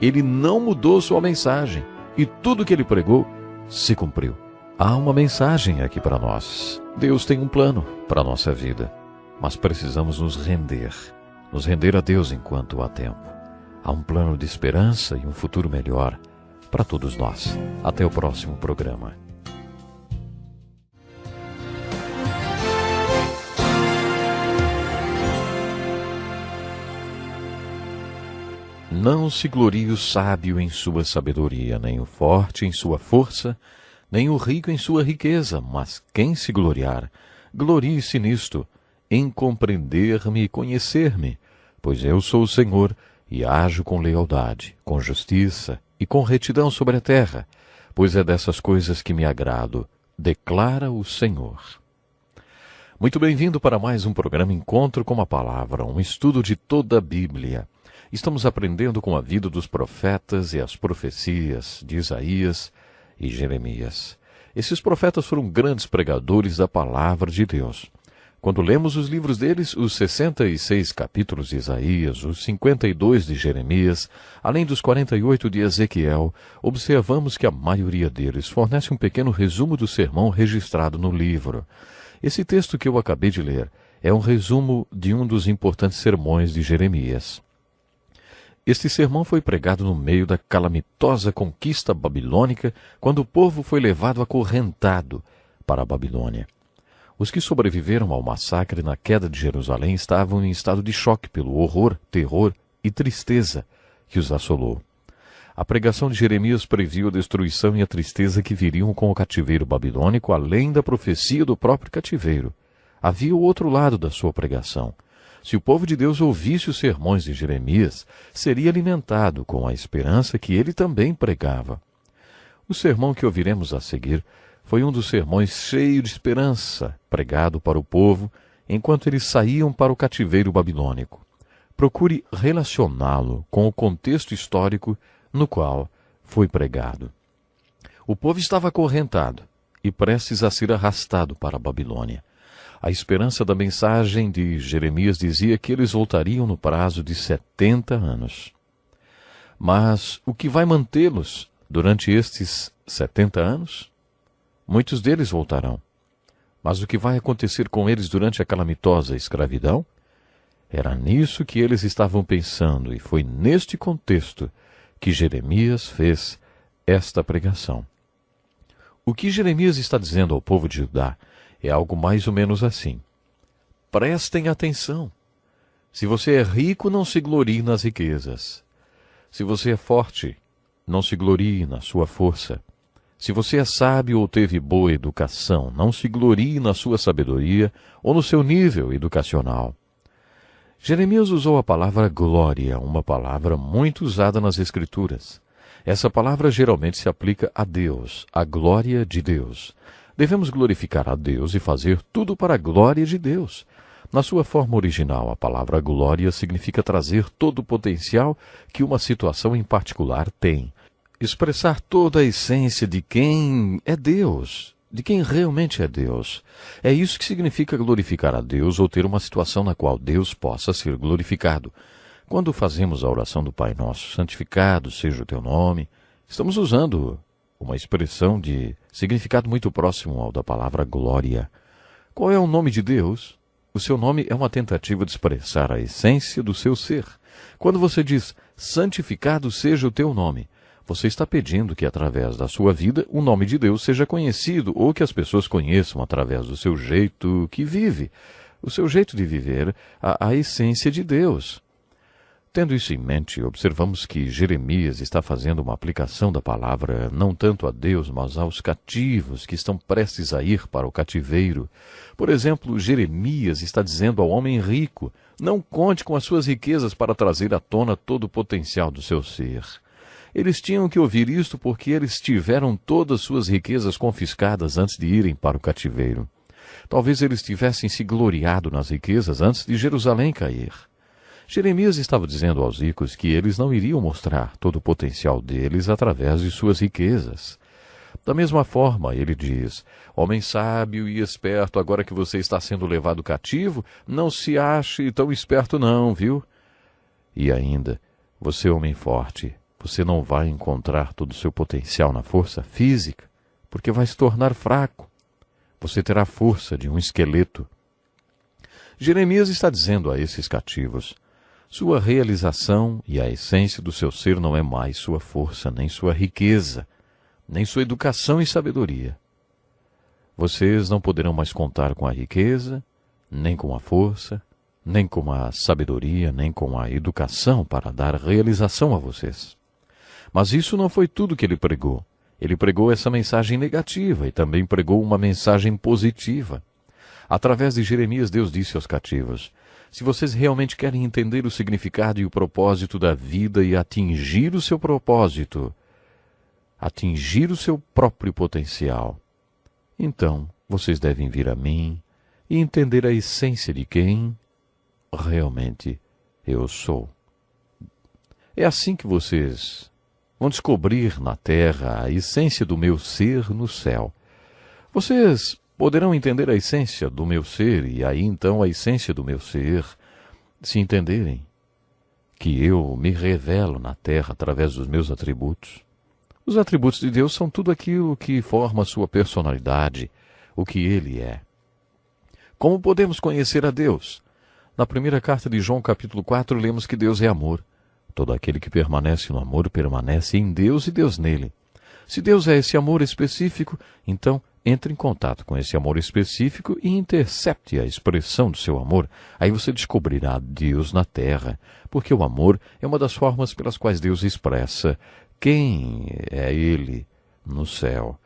Ele não mudou sua mensagem e tudo que ele pregou se cumpriu. Há uma mensagem aqui para nós. Deus tem um plano para a nossa vida, mas precisamos nos render a Deus enquanto há tempo. Há um plano de esperança e um futuro melhor para todos nós. Até o próximo programa. Não se glorie o sábio em sua sabedoria, nem o forte em sua força, nem o rico em sua riqueza, mas quem se gloriar, glorie-se nisto, em compreender-me e conhecer-me, pois eu sou o Senhor, e ajo com lealdade, com justiça e com retidão sobre a terra, pois é dessas coisas que me agrado, declara o Senhor. Muito bem-vindo para mais um programa Encontro com a Palavra, um estudo de toda a Bíblia. Estamos aprendendo com a vida dos profetas e as profecias de Isaías e Jeremias. Esses profetas foram grandes pregadores da palavra de Deus. Quando lemos os livros deles, os 66 capítulos de Isaías, os 52 de Jeremias, além dos 48 de Ezequiel, observamos que a maioria deles fornece um pequeno resumo do sermão registrado no livro. Esse texto que eu acabei de ler é um resumo de um dos importantes sermões de Jeremias. Este sermão foi pregado no meio da calamitosa conquista babilônica, quando o povo foi levado acorrentado para a Babilônia. Os que sobreviveram ao massacre na queda de Jerusalém estavam em estado de choque pelo horror, terror e tristeza que os assolou. A pregação de Jeremias previu a destruição e a tristeza que viriam com o cativeiro babilônico, além da profecia do próprio cativeiro. Havia o outro lado da sua pregação. Se o povo de Deus ouvisse os sermões de Jeremias, seria alimentado com a esperança que ele também pregava. O sermão que ouviremos a seguir foi um dos sermões cheio de esperança, pregado para o povo enquanto eles saíam para o cativeiro babilônico. Procure relacioná-lo com o contexto histórico no qual foi pregado. O povo estava acorrentado e prestes a ser arrastado para a Babilônia. A esperança da mensagem de Jeremias dizia que eles voltariam no prazo de 70 anos. Mas o que vai mantê-los durante estes 70 anos? Muitos deles voltarão. Mas o que vai acontecer com eles durante a calamitosa escravidão? Era nisso que eles estavam pensando, e foi neste contexto que Jeremias fez esta pregação. O que Jeremias está dizendo ao povo de Judá é algo mais ou menos assim. Prestem atenção. Se você é rico, não se glorie nas riquezas. Se você é forte, não se glorie na sua força. Se você é sábio ou teve boa educação, não se glorie na sua sabedoria ou no seu nível educacional. Jeremias usou a palavra glória, uma palavra muito usada nas Escrituras. Essa palavra geralmente se aplica a Deus, a glória de Deus. Devemos glorificar a Deus e fazer tudo para a glória de Deus. Na sua forma original, a palavra glória significa trazer todo o potencial que uma situação em particular tem. Expressar toda a essência de quem é Deus, de quem realmente é Deus. É isso que significa glorificar a Deus ou ter uma situação na qual Deus possa ser glorificado. Quando fazemos a oração do Pai Nosso, santificado seja o teu nome, estamos usando uma expressão de significado muito próximo ao da palavra glória. Qual é o nome de Deus? O seu nome é uma tentativa de expressar a essência do seu ser. Quando você diz, santificado seja o teu nome, você está pedindo que, através da sua vida, o nome de Deus seja conhecido ou que as pessoas conheçam através do seu jeito que vive, o seu jeito de viver, a essência de Deus. Tendo isso em mente, observamos que Jeremias está fazendo uma aplicação da palavra não tanto a Deus, mas aos cativos que estão prestes a ir para o cativeiro. Por exemplo, Jeremias está dizendo ao homem rico, não conte com as suas riquezas para trazer à tona todo o potencial do seu ser. Eles tinham que ouvir isto porque eles tiveram todas suas riquezas confiscadas antes de irem para o cativeiro. Talvez eles tivessem se gloriado nas riquezas antes de Jerusalém cair. Jeremias estava dizendo aos ricos que eles não iriam mostrar todo o potencial deles através de suas riquezas. Da mesma forma, ele diz, homem sábio e esperto, agora que você está sendo levado cativo, não se ache tão esperto não, viu? E ainda, você homem forte, você não vai encontrar todo o seu potencial na força física, porque vai se tornar fraco. Você terá a força de um esqueleto. Jeremias está dizendo a esses cativos, sua realização e a essência do seu ser não é mais sua força, nem sua riqueza, nem sua educação e sabedoria. Vocês não poderão mais contar com a riqueza, nem com a força, nem com a sabedoria, nem com a educação para dar realização a vocês. Mas isso não foi tudo que ele pregou. Ele pregou essa mensagem negativa e também pregou uma mensagem positiva. Através de Jeremias, Deus disse aos cativos, se vocês realmente querem entender o significado e o propósito da vida e atingir o seu propósito, atingir o seu próprio potencial, então vocês devem vir a mim e entender a essência de quem realmente eu sou. É assim que vocês vão descobrir na terra a essência do meu ser no céu. Vocês poderão entender a essência do meu ser, e aí então a essência do meu ser, se entenderem que eu me revelo na terra através dos meus atributos. Os atributos de Deus são tudo aquilo que forma a sua personalidade, o que Ele é. Como podemos conhecer a Deus? Na primeira carta de João, capítulo 4, lemos que Deus é amor. Todo aquele que permanece no amor permanece em Deus e Deus nele. Se Deus é esse amor específico, então entre em contato com esse amor específico e intercepte a expressão do seu amor. Aí você descobrirá Deus na terra, porque o amor é uma das formas pelas quais Deus expressa quem é Ele no céu.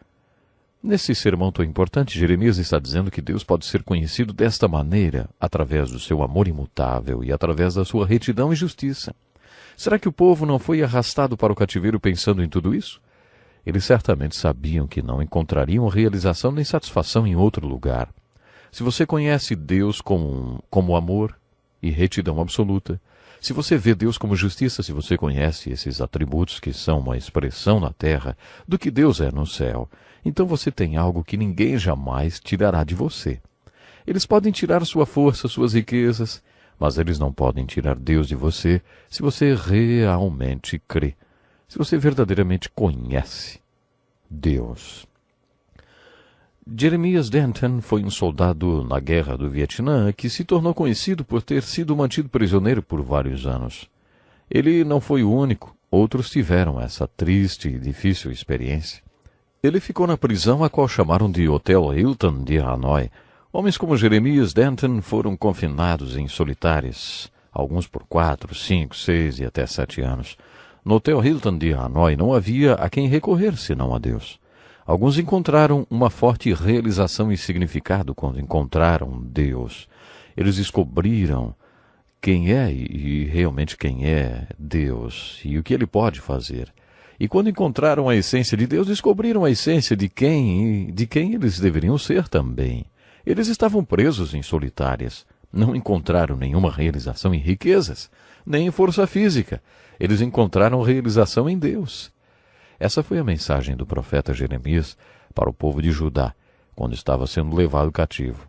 Nesse sermão tão importante, Jeremias está dizendo que Deus pode ser conhecido desta maneira, através do seu amor imutável e através da sua retidão e justiça. Será que o povo não foi arrastado para o cativeiro pensando em tudo isso? Eles certamente sabiam que não encontrariam realização nem satisfação em outro lugar. Se você conhece Deus como amor e retidão absoluta, se você vê Deus como justiça, se você conhece esses atributos que são uma expressão na terra do que Deus é no céu, então você tem algo que ninguém jamais tirará de você. Eles podem tirar sua força, suas riquezas, mas eles não podem tirar Deus de você se você realmente crê, se você verdadeiramente conhece Deus. Jeremias Denton foi um soldado na Guerra do Vietnã que se tornou conhecido por ter sido mantido prisioneiro por vários anos. Ele não foi o único, outros tiveram essa triste e difícil experiência. Ele ficou na prisão a qual chamaram de Hotel Hilton de Hanoi. Homens como Jeremias Denton foram confinados em solitárias, alguns por 4, 5, 6 e até 7 anos. No Hotel Hilton de Hanoi não havia a quem recorrer senão a Deus. Alguns encontraram uma forte realização e significado quando encontraram Deus. Eles descobriram quem é e realmente quem é Deus e o que Ele pode fazer. E quando encontraram a essência de Deus, descobriram a essência de quem eles deveriam ser também. Eles estavam presos em solitárias. Não encontraram nenhuma realização em riquezas, nem em força física. Eles encontraram realização em Deus. Essa foi a mensagem do profeta Jeremias para o povo de Judá, quando estava sendo levado cativo.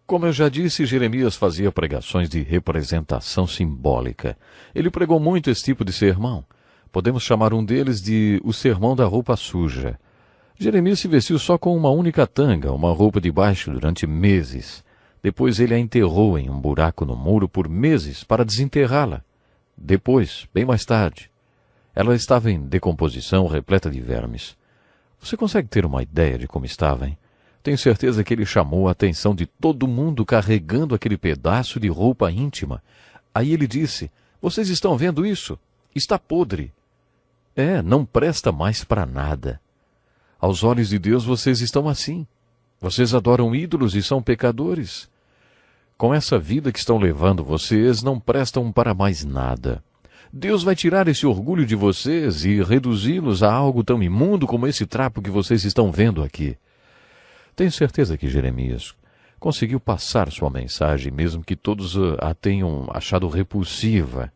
Como eu já disse, Jeremias fazia pregações de representação simbólica. Ele pregou muito esse tipo de sermão. Podemos chamar um deles de o sermão da roupa suja. Jeremias se vestiu só com uma única tanga, uma roupa de baixo, durante meses. Depois ele a enterrou em um buraco no muro por meses para desenterrá-la. Depois, bem mais tarde, ela estava em decomposição, repleta de vermes. Você consegue ter uma ideia de como estava, hein? Tenho certeza que ele chamou a atenção de todo mundo carregando aquele pedaço de roupa íntima. Aí ele disse: "Vocês estão vendo isso? Está podre. Não presta mais para nada. Aos olhos de Deus vocês estão assim. Vocês adoram ídolos e são pecadores. Com essa vida que estão levando, vocês não prestam para mais nada. Deus vai tirar esse orgulho de vocês e reduzi-los a algo tão imundo como esse trapo que vocês estão vendo aqui." Tenho certeza que Jeremias conseguiu passar sua mensagem, mesmo que todos a tenham achado repulsiva.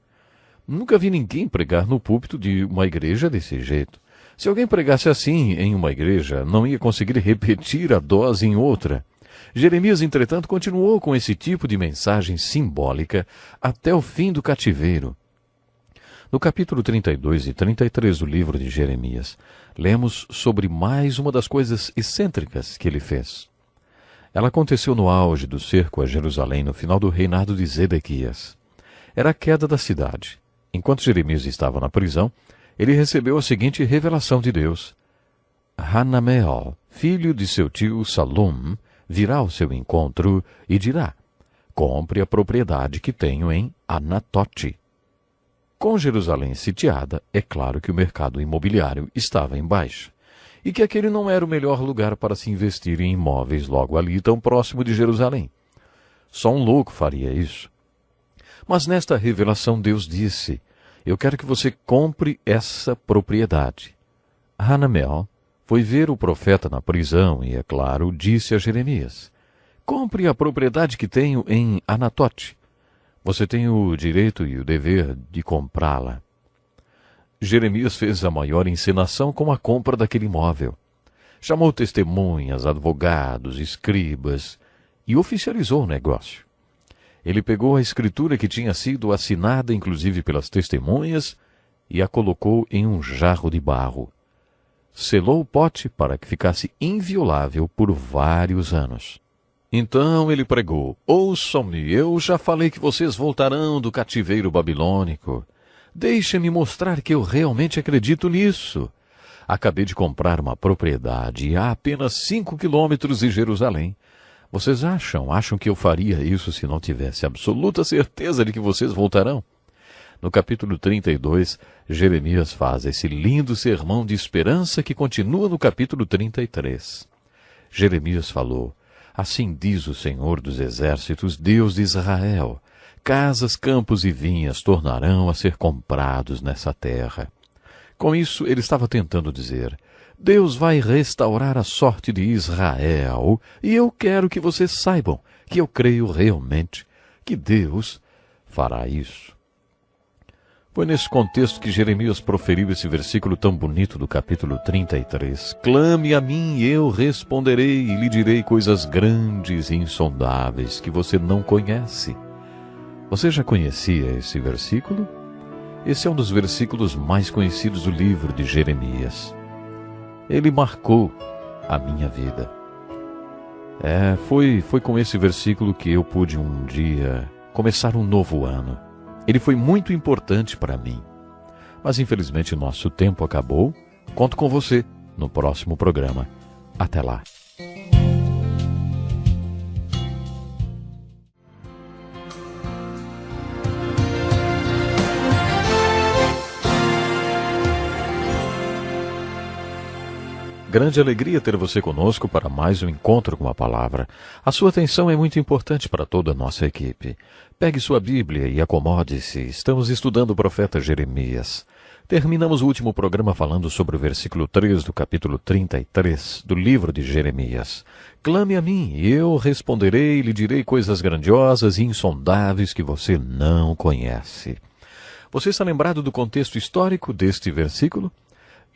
Nunca vi ninguém pregar no púlpito de uma igreja desse jeito. Se alguém pregasse assim em uma igreja, não ia conseguir repetir a dose em outra. Jeremias, entretanto, continuou com esse tipo de mensagem simbólica até o fim do cativeiro. No capítulo 32 e 33 do livro de Jeremias, lemos sobre mais uma das coisas excêntricas que ele fez. Ela aconteceu no auge do cerco a Jerusalém no final do reinado de Zedequias. Era a queda da cidade. Enquanto Jeremias estava na prisão, ele recebeu a seguinte revelação de Deus: Hanameel, filho de seu tio Salum, virá ao seu encontro e dirá: "Compre a propriedade que tenho em Anatote." Com Jerusalém sitiada, é claro que o mercado imobiliário estava em baixa, e que aquele não era o melhor lugar para se investir em imóveis logo ali tão próximo de Jerusalém. Só um louco faria isso. Mas nesta revelação Deus disse: "Eu quero que você compre essa propriedade." Hanameel foi ver o profeta na prisão e, é claro, disse a Jeremias: "Compre a propriedade que tenho em Anatote. Você tem o direito e o dever de comprá-la." Jeremias fez a maior encenação com a compra daquele imóvel. Chamou testemunhas, advogados, escribas e oficializou o negócio. Ele pegou a escritura que tinha sido assinada inclusive pelas testemunhas e a colocou em um jarro de barro. Selou o pote para que ficasse inviolável por vários anos. Então ele pregou: "Ouçam-me, eu já falei que vocês voltarão do cativeiro babilônico. Deixem-me mostrar que eu realmente acredito nisso. Acabei de comprar uma propriedade a apenas 5 quilômetros de Jerusalém. Vocês acham que eu faria isso se não tivesse absoluta certeza de que vocês voltarão?" No capítulo 32, Jeremias faz esse lindo sermão de esperança que continua no capítulo 33. Jeremias falou: "Assim diz o Senhor dos Exércitos, Deus de Israel: casas, campos e vinhas tornarão a ser comprados nessa terra." Com isso, ele estava tentando dizer: Deus vai restaurar a sorte de Israel, e eu quero que vocês saibam que eu creio realmente que Deus fará isso. Foi nesse contexto que Jeremias proferiu esse versículo tão bonito do capítulo 33. "Clame a mim e eu responderei e lhe direi coisas grandes e insondáveis que você não conhece." Você já conhecia esse versículo? Esse é um dos versículos mais conhecidos do livro de Jeremias. Ele marcou a minha vida. Foi com esse versículo que eu pude um dia começar um novo ano. Ele foi muito importante para mim. Mas infelizmente nosso tempo acabou. Conto com você no próximo programa. Até lá. grande alegria ter você conosco para mais um encontro com a palavra. A sua atenção é muito importante para toda a nossa equipe. Pegue sua Bíblia e acomode-se. Estamos estudando o profeta Jeremias. Terminamos o último programa falando sobre o versículo 3 do capítulo 33 do livro de Jeremias. Clame a mim, e eu responderei e lhe direi coisas grandiosas e insondáveis que você não conhece. Você está lembrado do contexto histórico deste versículo?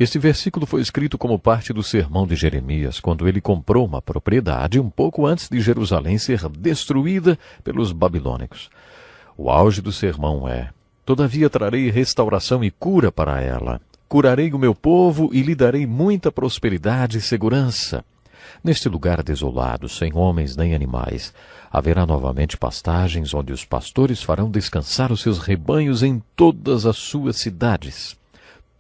Este versículo foi escrito como parte do sermão de Jeremias, quando ele comprou uma propriedade um pouco antes de Jerusalém ser destruída pelos babilônicos. O auge do sermão é: todavia trarei restauração e cura para ela. Curarei o meu povo e lhe darei muita prosperidade e segurança. Neste lugar desolado, sem homens nem animais, haverá novamente pastagens onde os pastores farão descansar os seus rebanhos em todas as suas cidades.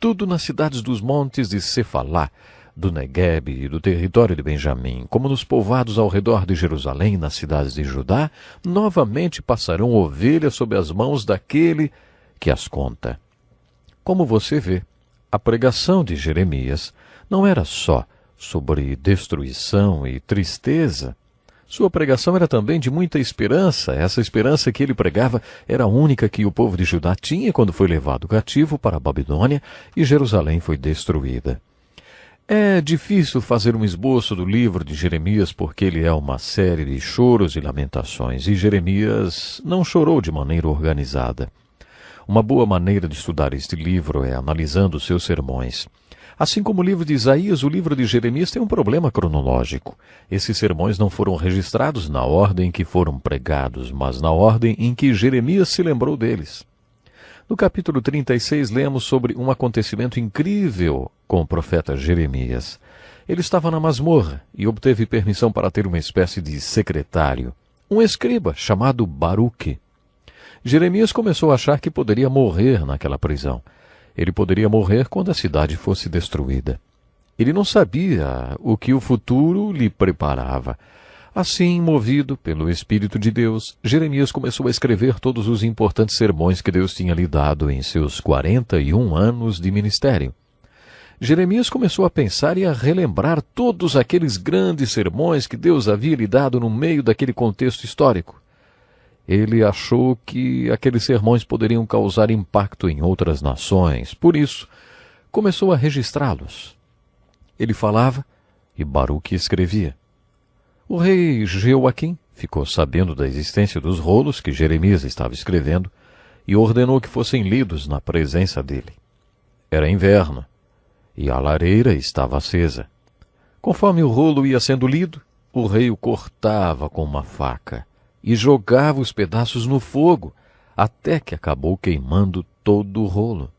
Tudo nas cidades dos montes de Cefalá, do Negueb e do território de Benjamim, como nos povoados ao redor de Jerusalém e nas cidades de Judá, novamente passarão ovelhas sob as mãos daquele que as conta. Como você vê, a pregação de Jeremias não era só sobre destruição e tristeza. Sua pregação era também de muita esperança. Essa esperança que ele pregava era a única que o povo de Judá tinha quando foi levado cativo para a Babilônia e Jerusalém foi destruída. É difícil fazer um esboço do livro de Jeremias porque ele é uma série de choros e lamentações, e Jeremias não chorou de maneira organizada. Uma boa maneira de estudar este livro é analisando os seus sermões. Assim como o livro de Isaías, o livro de Jeremias tem um problema cronológico. Esses sermões não foram registrados na ordem em que foram pregados, mas na ordem em que Jeremias se lembrou deles. No capítulo 36, lemos sobre um acontecimento incrível com o profeta Jeremias. Ele estava na masmorra e obteve permissão para ter uma espécie de secretário, um escriba chamado Baruque. Jeremias começou a achar que poderia morrer naquela prisão. Ele poderia morrer quando a cidade fosse destruída. Ele não sabia o que o futuro lhe preparava. Assim, movido pelo Espírito de Deus, Jeremias começou a escrever todos os importantes sermões que Deus tinha lhe dado em seus 41 anos de ministério. Jeremias começou a pensar e a relembrar todos aqueles grandes sermões que Deus havia lhe dado no meio daquele contexto histórico. Ele achou que aqueles sermões poderiam causar impacto em outras nações. Por isso, começou a registrá-los. Ele falava e Baruque escrevia. O rei Jeoaquim ficou sabendo da existência dos rolos que Jeremias estava escrevendo e ordenou que fossem lidos na presença dele. Era inverno e a lareira estava acesa. Conforme o rolo ia sendo lido, o rei o cortava com uma faca e jogava os pedaços no fogo, até que acabou queimando todo o rolo.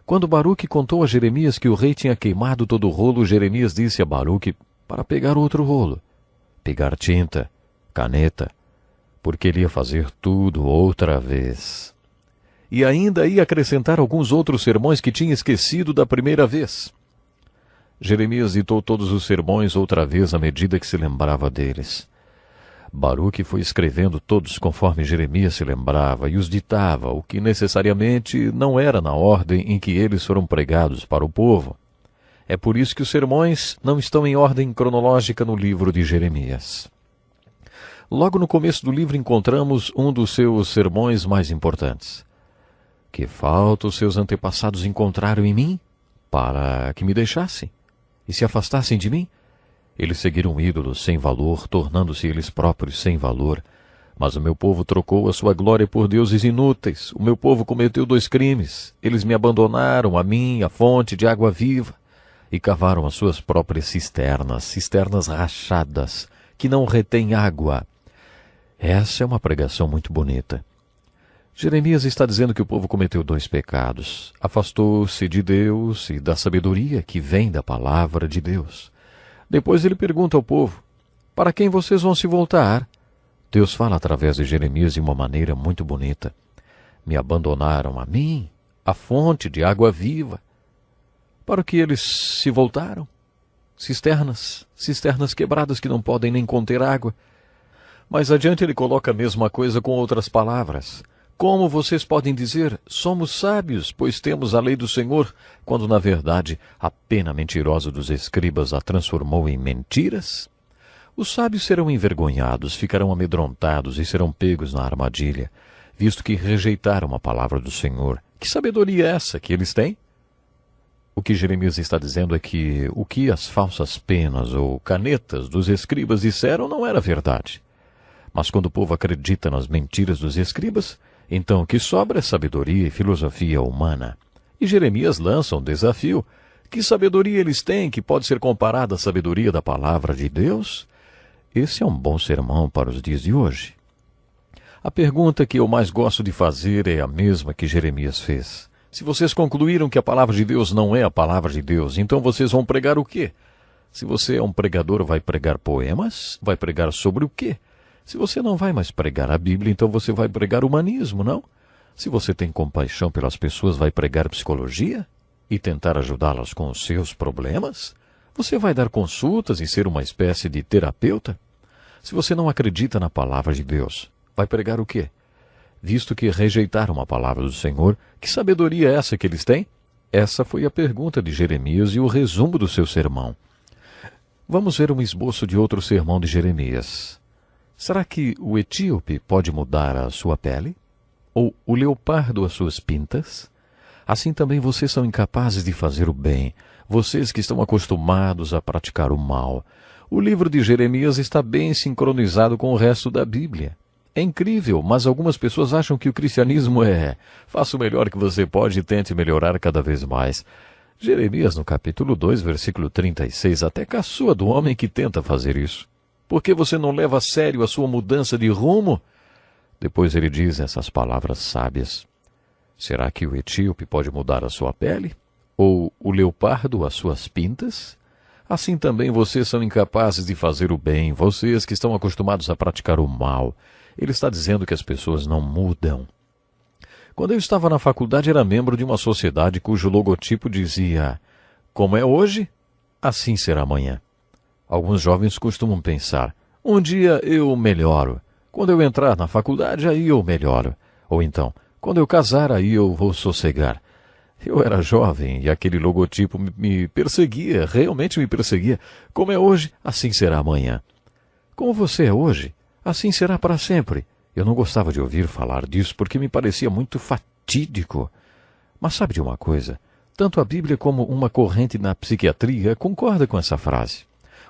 Quando Baruque contou a Jeremias que o rei tinha queimado todo o rolo, Jeremias disse a Baruque para pegar outro rolo, pegar tinta, caneta, porque ele ia fazer tudo outra vez. E ainda ia acrescentar alguns outros sermões que tinha esquecido da primeira vez. Jeremias ditou todos os sermões outra vez à medida que se lembrava deles. Baruque foi escrevendo todos conforme Jeremias se lembrava e os ditava, o que necessariamente não era na ordem em que eles foram pregados para o povo. É por isso que os sermões não estão em ordem cronológica no livro de Jeremias. Logo no começo do livro encontramos um dos seus sermões mais importantes. Que falta os seus antepassados encontraram em mim para que me deixassem e se afastassem de mim? Eles seguiram ídolos sem valor, tornando-se eles próprios sem valor. Mas o meu povo trocou a sua glória por deuses inúteis. O meu povo cometeu 2 crimes. Eles me abandonaram, a mim, a fonte de água viva, e cavaram as suas próprias cisternas rachadas, que não retêm água. Essa é uma pregação muito bonita. Jeremias está dizendo que o povo cometeu 2 pecados. Afastou-se de Deus e da sabedoria que vem da palavra de Deus. Depois ele pergunta ao povo, para quem vocês vão se voltar? Deus fala através de Jeremias de uma maneira muito bonita. Me abandonaram a mim, a fonte de água viva. Para o que eles se voltaram? Cisternas quebradas que não podem nem conter água. Mais adiante ele coloca a mesma coisa com outras palavras. Como vocês podem dizer, somos sábios, pois temos a lei do Senhor, quando na verdade a pena mentirosa dos escribas a transformou em mentiras? Os sábios serão envergonhados, ficarão amedrontados e serão pegos na armadilha, visto que rejeitaram a palavra do Senhor. Que sabedoria é essa que eles têm? O que Jeremias está dizendo é que o que as falsas penas ou canetas dos escribas disseram não era verdade. Mas quando o povo acredita nas mentiras dos escribas, então o que sobra é sabedoria e filosofia humana. E Jeremias lança um desafio. Que sabedoria eles têm que pode ser comparada à sabedoria da palavra de Deus? Esse é um bom sermão para os dias de hoje. A pergunta que eu mais gosto de fazer é a mesma que Jeremias fez. Se vocês concluíram que a palavra de Deus não é a palavra de Deus, então vocês vão pregar o quê? Se você é um pregador, vai pregar poemas? Vai pregar sobre o quê? Se você não vai mais pregar a Bíblia, então você vai pregar humanismo, não? Se você tem compaixão pelas pessoas, vai pregar psicologia? E tentar ajudá-las com os seus problemas? Você vai dar consultas e ser uma espécie de terapeuta? Se você não acredita na palavra de Deus, vai pregar o quê? Visto que rejeitaram a palavra do Senhor, que sabedoria é essa que eles têm? Essa foi a pergunta de Jeremias e o resumo do seu sermão. Vamos ver um esboço de outro sermão de Jeremias. Será que o etíope pode mudar a sua pele? Ou o leopardo as suas pintas? Assim também vocês são incapazes de fazer o bem, vocês que estão acostumados a praticar o mal. O livro de Jeremias está bem sincronizado com o resto da Bíblia. É incrível, mas algumas pessoas acham que o cristianismo faça o melhor que você pode e tente melhorar cada vez mais. Jeremias, no capítulo 2, versículo 36, até caçoa do homem que tenta fazer isso. Por que você não leva a sério a sua mudança de rumo? Depois ele diz essas palavras sábias. Será que o etíope pode mudar a sua pele? Ou o leopardo as suas pintas? Assim também vocês são incapazes de fazer o bem, vocês que estão acostumados a praticar o mal. Ele está dizendo que as pessoas não mudam. Quando eu estava na faculdade, era membro de uma sociedade cujo logotipo dizia: como é hoje, assim será amanhã. Alguns jovens costumam pensar: um dia eu melhoro. Quando eu entrar na faculdade, aí eu melhoro. Ou então, quando eu casar, aí eu vou sossegar. Eu era jovem e aquele logotipo me perseguia, realmente me perseguia. Como é hoje, assim será amanhã. Como você é hoje, assim será para sempre. Eu não gostava de ouvir falar disso porque me parecia muito fatídico. Mas sabe de uma coisa? Tanto a Bíblia como uma corrente na psiquiatria concorda com essa frase.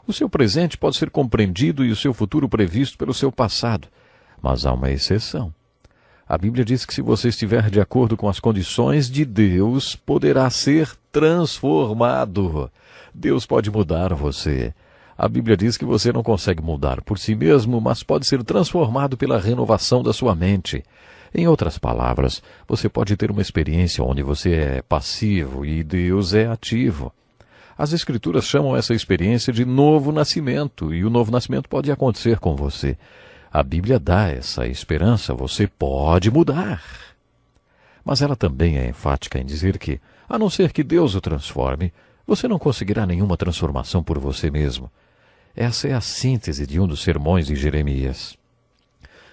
O seu presente pode ser compreendido e o seu futuro previsto pelo seu passado. Mas há uma exceção. A Bíblia diz que se você estiver de acordo com as condições de Deus, poderá ser transformado. Deus pode mudar você. A Bíblia diz que você não consegue mudar por si mesmo, mas pode ser transformado pela renovação da sua mente. Em outras palavras, você pode ter uma experiência onde você é passivo e Deus é ativo. As Escrituras chamam essa experiência de novo nascimento, e o novo nascimento pode acontecer com você. A Bíblia dá essa esperança, você pode mudar. Mas ela também é enfática em dizer que, a não ser que Deus o transforme, você não conseguirá nenhuma transformação por você mesmo. Essa é a síntese de um dos sermões de Jeremias.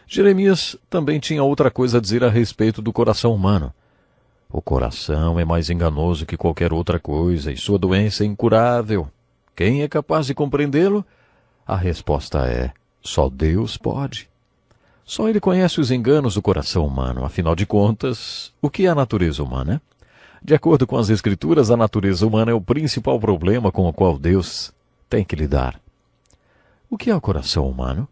Jeremias também tinha outra coisa a dizer a respeito do coração humano. O coração é mais enganoso que qualquer outra coisa e sua doença é incurável. Quem é capaz de compreendê-lo? A resposta é: só Deus pode. Só Ele conhece os enganos do coração humano. Afinal de contas, o que é a natureza humana? De acordo com as Escrituras, a natureza humana é o principal problema com o qual Deus tem que lidar. O que é o coração humano?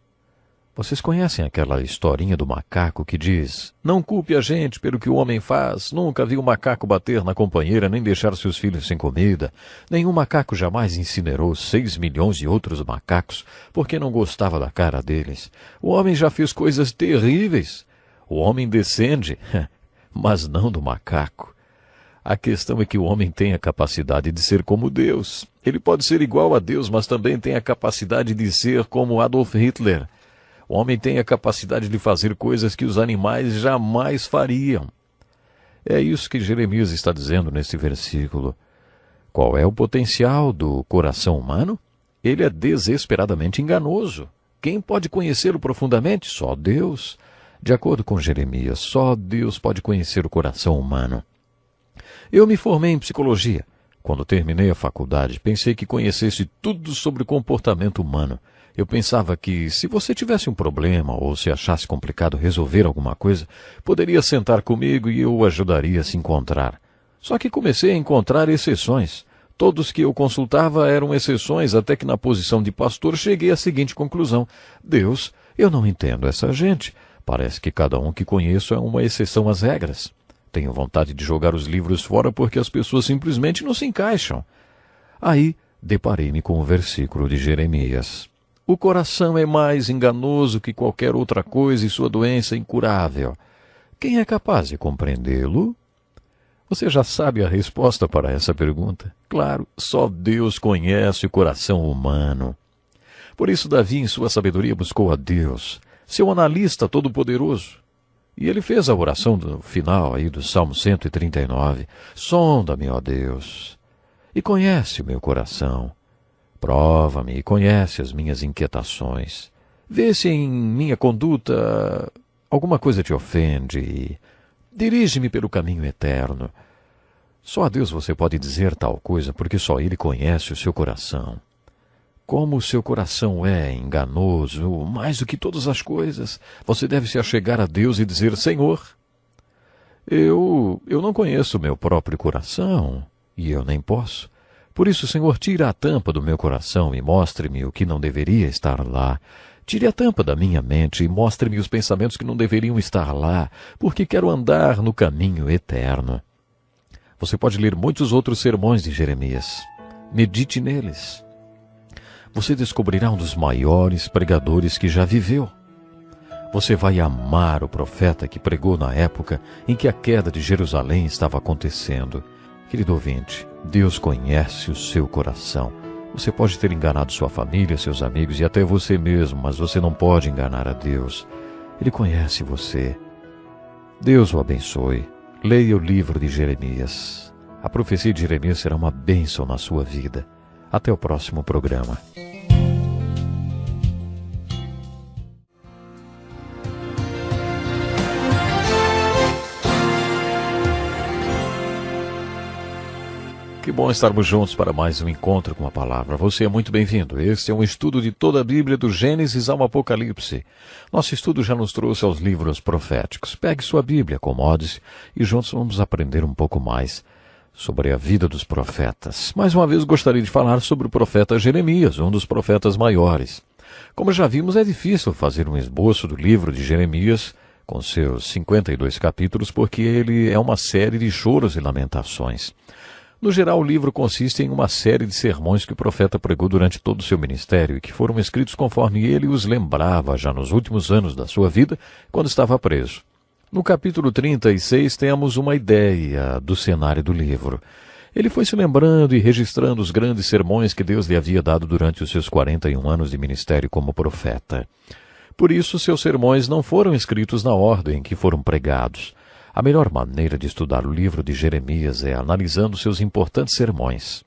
Vocês conhecem aquela historinha do macaco que diz: não culpe a gente pelo que o homem faz, nunca vi um macaco bater na companheira nem deixar seus filhos sem comida. Nenhum macaco jamais incinerou 6 milhões de outros macacos porque não gostava da cara deles. O homem já fez coisas terríveis. O homem descende, mas não do macaco. A questão é que o homem tem a capacidade de ser como Deus. Ele pode ser igual a Deus, mas também tem a capacidade de ser como Adolf Hitler. O homem tem a capacidade de fazer coisas que os animais jamais fariam. É isso que Jeremias está dizendo nesse versículo. Qual é o potencial do coração humano? Ele é desesperadamente enganoso. Quem pode conhecê-lo profundamente? Só Deus. De acordo com Jeremias, só Deus pode conhecer o coração humano. Eu me formei em psicologia. Quando terminei a faculdade, pensei que conhecesse tudo sobre o comportamento humano. Eu pensava que, se você tivesse um problema ou se achasse complicado resolver alguma coisa, poderia sentar comigo e eu o ajudaria a se encontrar. Só que comecei a encontrar exceções. Todos que eu consultava eram exceções, até que na posição de pastor cheguei à seguinte conclusão: Deus, eu não entendo essa gente. Parece que cada um que conheço é uma exceção às regras. Tenho vontade de jogar os livros fora porque as pessoas simplesmente não se encaixam. Aí, deparei-me com o versículo de Jeremias. O coração é mais enganoso que qualquer outra coisa e sua doença é incurável. Quem é capaz de compreendê-lo? Você já sabe a resposta para essa pergunta? Claro, só Deus conhece o coração humano. Por isso Davi, em sua sabedoria, buscou a Deus, seu analista todo-poderoso. E ele fez a oração do final aí do Salmo 139. Sonda-me, ó Deus, e conhece o meu coração. Prova-me e conhece as minhas inquietações. Vê se em minha conduta alguma coisa te ofende e dirige-me pelo caminho eterno. Só a Deus você pode dizer tal coisa, porque só Ele conhece o seu coração. Como o seu coração é enganoso, mais do que todas as coisas, você deve se achegar a Deus e dizer: Senhor, eu não conheço o meu próprio coração, e eu nem posso. Por isso, Senhor, tira a tampa do meu coração e mostre-me o que não deveria estar lá. Tire a tampa da minha mente e mostre-me os pensamentos que não deveriam estar lá, porque quero andar no caminho eterno. Você pode ler muitos outros sermões de Jeremias. Medite neles. Você descobrirá um dos maiores pregadores que já viveu. Você vai amar o profeta que pregou na época em que a queda de Jerusalém estava acontecendo. Querido ouvinte, Deus conhece o seu coração. Você pode ter enganado sua família, seus amigos e até você mesmo, mas você não pode enganar a Deus. Ele conhece você. Deus o abençoe. Leia o livro de Jeremias. A profecia de Jeremias será uma bênção na sua vida. Até o próximo programa. Que bom estarmos juntos para mais um encontro com a palavra. Você é muito bem-vindo. Este é um estudo de toda a Bíblia, do Gênesis ao Apocalipse. Nosso estudo já nos trouxe aos livros proféticos. Pegue sua Bíblia, acomode-se e juntos vamos aprender um pouco mais sobre a vida dos profetas. Mais uma vez gostaria de falar sobre o profeta Jeremias, um dos profetas maiores. Como já vimos, é difícil fazer um esboço do livro de Jeremias com seus 52 capítulos, porque ele é uma série de choros e lamentações. No geral, o livro consiste em uma série de sermões que o profeta pregou durante todo o seu ministério e que foram escritos conforme ele os lembrava já nos últimos anos da sua vida, quando estava preso. No capítulo 36 temos uma ideia do cenário do livro. Ele foi se lembrando e registrando os grandes sermões que Deus lhe havia dado durante os seus 41 anos de ministério como profeta. Por isso, seus sermões não foram escritos na ordem em que foram pregados. A melhor maneira de estudar o livro de Jeremias é analisando seus importantes sermões.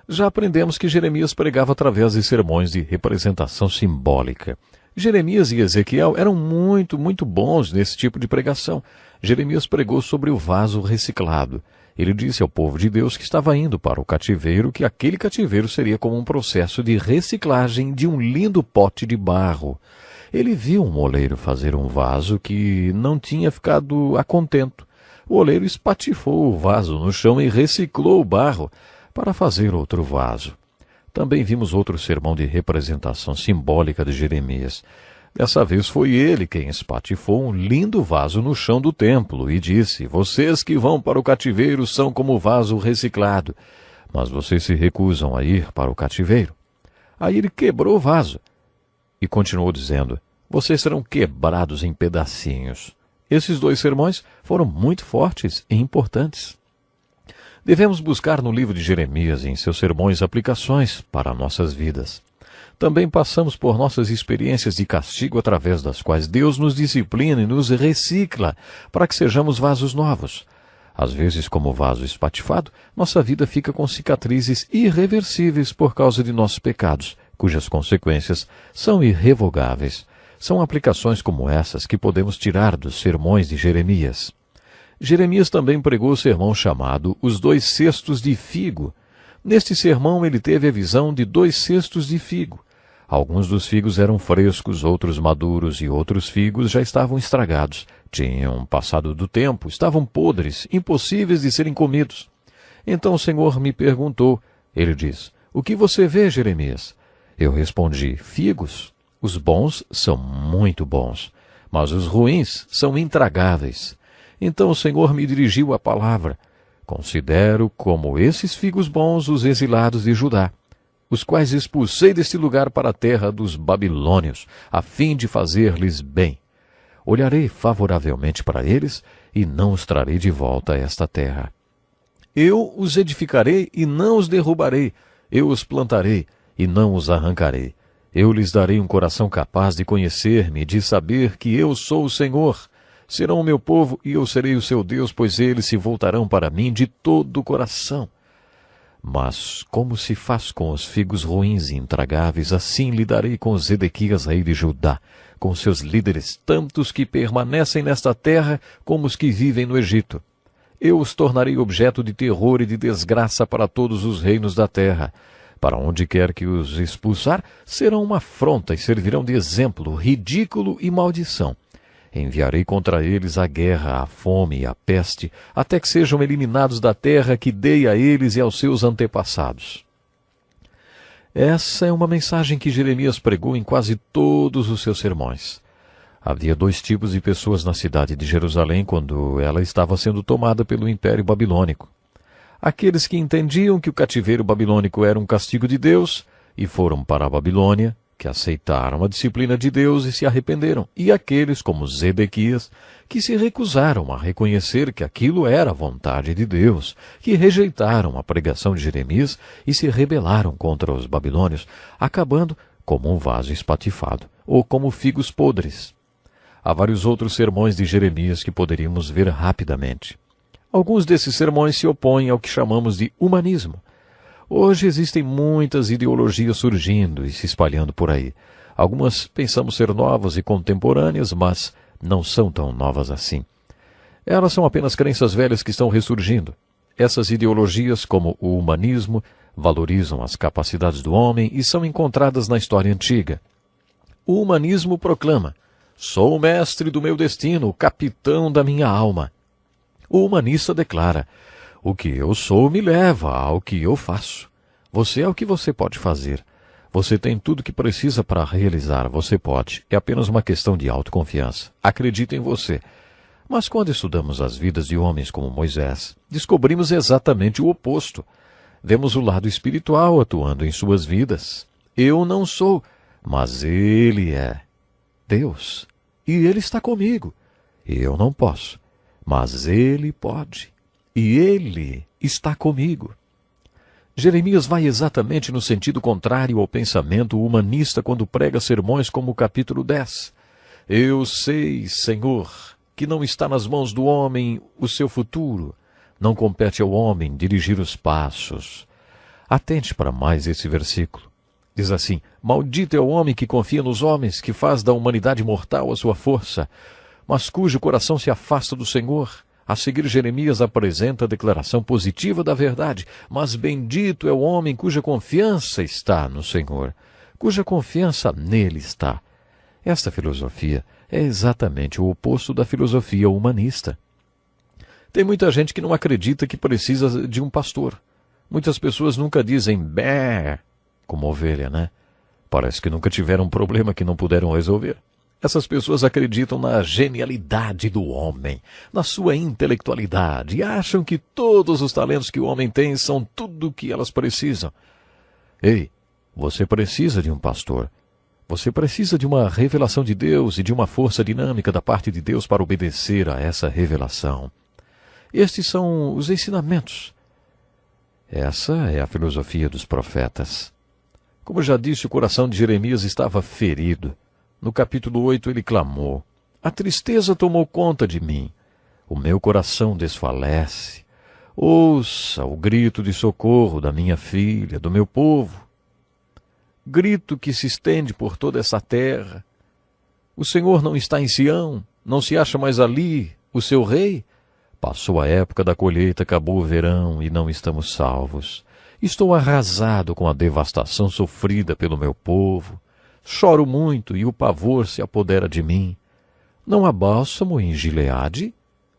Já aprendemos que Jeremias pregava através de sermões de representação simbólica. Jeremias e Ezequiel eram muito bons nesse tipo de pregação. Jeremias pregou sobre o vaso reciclado. Ele disse ao povo de Deus que estava indo para o cativeiro, que aquele cativeiro seria como um processo de reciclagem de um lindo pote de barro. Ele viu um oleiro fazer um vaso que não tinha ficado a contento. O oleiro espatifou o vaso no chão e reciclou o barro para fazer outro vaso. Também vimos outro sermão de representação simbólica de Jeremias. Dessa vez foi ele quem espatifou um lindo vaso no chão do templo e disse: Vocês que vão para o cativeiro são como vaso reciclado, mas vocês se recusam a ir para o cativeiro. Aí ele quebrou o vaso. E continuou dizendo: Vocês serão quebrados em pedacinhos. Esses dois sermões foram muito fortes e importantes. Devemos buscar no livro de Jeremias e em seus sermões aplicações para nossas vidas. Também passamos por nossas experiências de castigo através das quais Deus nos disciplina e nos recicla para que sejamos vasos novos. Às vezes, como vaso espatifado, nossa vida fica com cicatrizes irreversíveis por causa de nossos pecados, cujas consequências são irrevogáveis. São aplicações como essas que podemos tirar dos sermões de Jeremias. Jeremias também pregou o sermão chamado Os 2 cestos de figo. Neste sermão ele teve a visão de 2 cestos de figo. Alguns dos figos eram frescos, outros maduros e outros figos já estavam estragados. Tinham passado do tempo, estavam podres, impossíveis de serem comidos. Então o Senhor me perguntou. Ele diz: "O que você vê, Jeremias?" Eu respondi: "Figos. Os bons são muito bons, mas os ruins são intragáveis." Então o Senhor me dirigiu a palavra: "Considero como esses figos bons os exilados de Judá, os quais expulsei deste lugar para a terra dos babilônios, a fim de fazer-lhes bem. Olharei favoravelmente para eles e não os trarei de volta a esta terra. Eu os edificarei e não os derrubarei, eu os plantarei e não os arrancarei. Eu lhes darei um coração capaz de conhecer-me e de saber que eu sou o Senhor. Serão o meu povo e eu serei o seu Deus, pois eles se voltarão para mim de todo o coração. Mas como se faz com os figos ruins e intragáveis, assim lidarei com os Edequias, rei de Judá, com seus líderes, tantos que permanecem nesta terra como os que vivem no Egito. Eu os tornarei objeto de terror e de desgraça para todos os reinos da terra. Para onde quer que os expulsar, serão uma afronta e servirão de exemplo, ridículo e maldição. Enviarei contra eles a guerra, a fome e a peste, até que sejam eliminados da terra que dei a eles e aos seus antepassados." Essa é uma mensagem que Jeremias pregou em quase todos os seus sermões. Havia 2 tipos de pessoas na cidade de Jerusalém quando ela estava sendo tomada pelo Império Babilônico. Aqueles que entendiam que o cativeiro babilônico era um castigo de Deus e foram para a Babilônia, que aceitaram a disciplina de Deus e se arrependeram, e aqueles, como Zedequias, que se recusaram a reconhecer que aquilo era a vontade de Deus, que rejeitaram a pregação de Jeremias e se rebelaram contra os babilônios, acabando como um vaso espatifado, ou como figos podres. Há vários outros sermões de Jeremias que poderíamos ver rapidamente. Alguns desses sermões se opõem ao que chamamos de humanismo. Hoje existem muitas ideologias surgindo e se espalhando por aí. Algumas pensamos ser novas e contemporâneas, mas não são tão novas assim. Elas são apenas crenças velhas que estão ressurgindo. Essas ideologias, como o humanismo, valorizam as capacidades do homem e são encontradas na história antiga. O humanismo proclama: "Sou o mestre do meu destino, o capitão da minha alma." O humanista declara: "O que eu sou me leva ao que eu faço. Você é o que você pode fazer. Você tem tudo que precisa para realizar. Você pode. É apenas uma questão de autoconfiança. Acredite em você." Mas quando estudamos as vidas de homens como Moisés, descobrimos exatamente o oposto. Vemos o lado espiritual atuando em suas vidas. Eu não sou, mas Ele é Deus. E Ele está comigo. Eu não posso, mas Ele pode. E Ele está comigo. Jeremias vai exatamente no sentido contrário ao pensamento humanista quando prega sermões como o capítulo 10. "Eu sei, Senhor, que não está nas mãos do homem o seu futuro. Não compete ao homem dirigir os passos." Atente para mais esse versículo. Diz assim: "Maldito é o homem que confia nos homens, que faz da humanidade mortal a sua força, mas cujo coração se afasta do Senhor." A seguir, Jeremias apresenta a declaração positiva da verdade. "Mas bendito é o homem cuja confiança está no Senhor, cuja confiança nele está." Esta filosofia é exatamente o oposto da filosofia humanista. Tem muita gente que não acredita que precisa de um pastor. Muitas pessoas nunca dizem bé, como ovelha, né? Parece que nunca tiveram um problema que não puderam resolver. Essas pessoas acreditam na genialidade do homem, na sua intelectualidade, e acham que todos os talentos que o homem tem são tudo o que elas precisam. Ei, você precisa de um pastor. Você precisa de uma revelação de Deus e de uma força dinâmica da parte de Deus para obedecer a essa revelação. Estes são os ensinamentos. Essa é a filosofia dos profetas. Como já disse, o coração de Jeremias estava ferido. No capítulo 8 ele clamou: "A tristeza tomou conta de mim. O meu coração desfalece. Ouça o grito de socorro da minha filha, do meu povo. Grito que se estende por toda essa terra. O Senhor não está em Sião? Não se acha mais ali o seu rei? Passou a época da colheita, acabou o verão e não estamos salvos. Estou arrasado com a devastação sofrida pelo meu povo. Choro muito e o pavor se apodera de mim. Não há bálsamo em Gileade?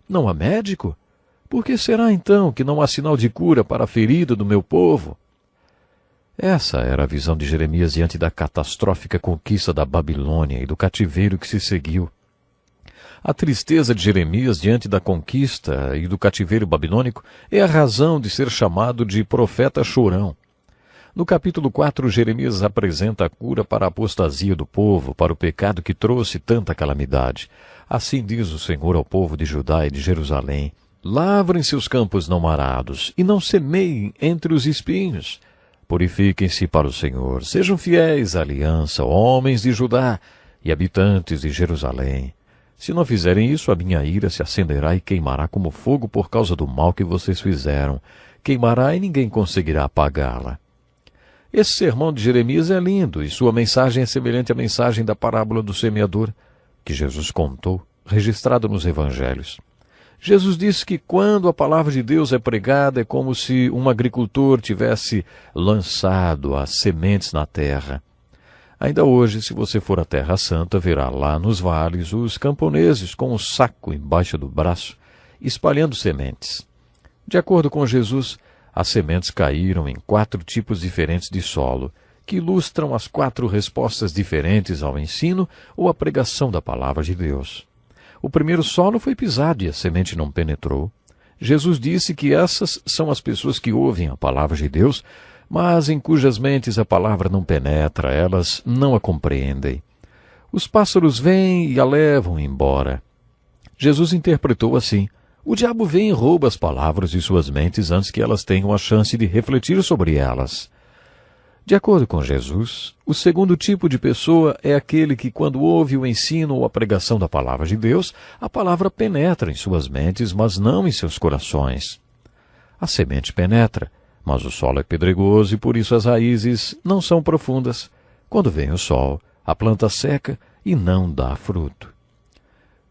Não há médico? Por que será então que não há sinal de cura para a ferida do meu povo? Essa era a visão de Jeremias diante da catastrófica conquista da Babilônia e do cativeiro que se seguiu. A tristeza de Jeremias diante da conquista e do cativeiro babilônico é a razão de ser chamado de profeta chorão. No capítulo 4, Jeremias apresenta a cura para a apostasia do povo, para o pecado que trouxe tanta calamidade. Assim diz o Senhor ao povo de Judá e de Jerusalém: lavrem seus campos não arados, e não semeiem entre os espinhos. Purifiquem-se para o Senhor, sejam fiéis à aliança, homens de Judá e habitantes de Jerusalém. Se não fizerem isso, a minha ira se acenderá e queimará como fogo por causa do mal que vocês fizeram. Queimará e ninguém conseguirá apagá-la. Esse sermão de Jeremias é lindo e sua mensagem é semelhante à mensagem da parábola do semeador, que Jesus contou, registrada nos evangelhos. Jesus disse que quando a palavra de Deus é pregada é como se um agricultor tivesse lançado as sementes na terra. Ainda hoje, se você for à Terra Santa, verá lá nos vales os camponeses com um saco embaixo do braço, espalhando sementes. De acordo com Jesus, as sementes caíram em 4 tipos diferentes de solo, que ilustram as 4 respostas diferentes ao ensino ou à pregação da palavra de Deus. O primeiro solo foi pisado e a semente não penetrou. Jesus disse que essas são as pessoas que ouvem a palavra de Deus, mas em cujas mentes a palavra não penetra, elas não a compreendem. Os pássaros vêm e a levam embora. Jesus interpretou assim: o diabo vem e rouba as palavras de suas mentes antes que elas tenham a chance de refletir sobre elas. De acordo com Jesus, o segundo tipo de pessoa é aquele que, quando ouve o ensino ou a pregação da palavra de Deus, a palavra penetra em suas mentes, mas não em seus corações. A semente penetra, mas o solo é pedregoso e por isso as raízes não são profundas. Quando vem o sol, a planta seca e não dá fruto.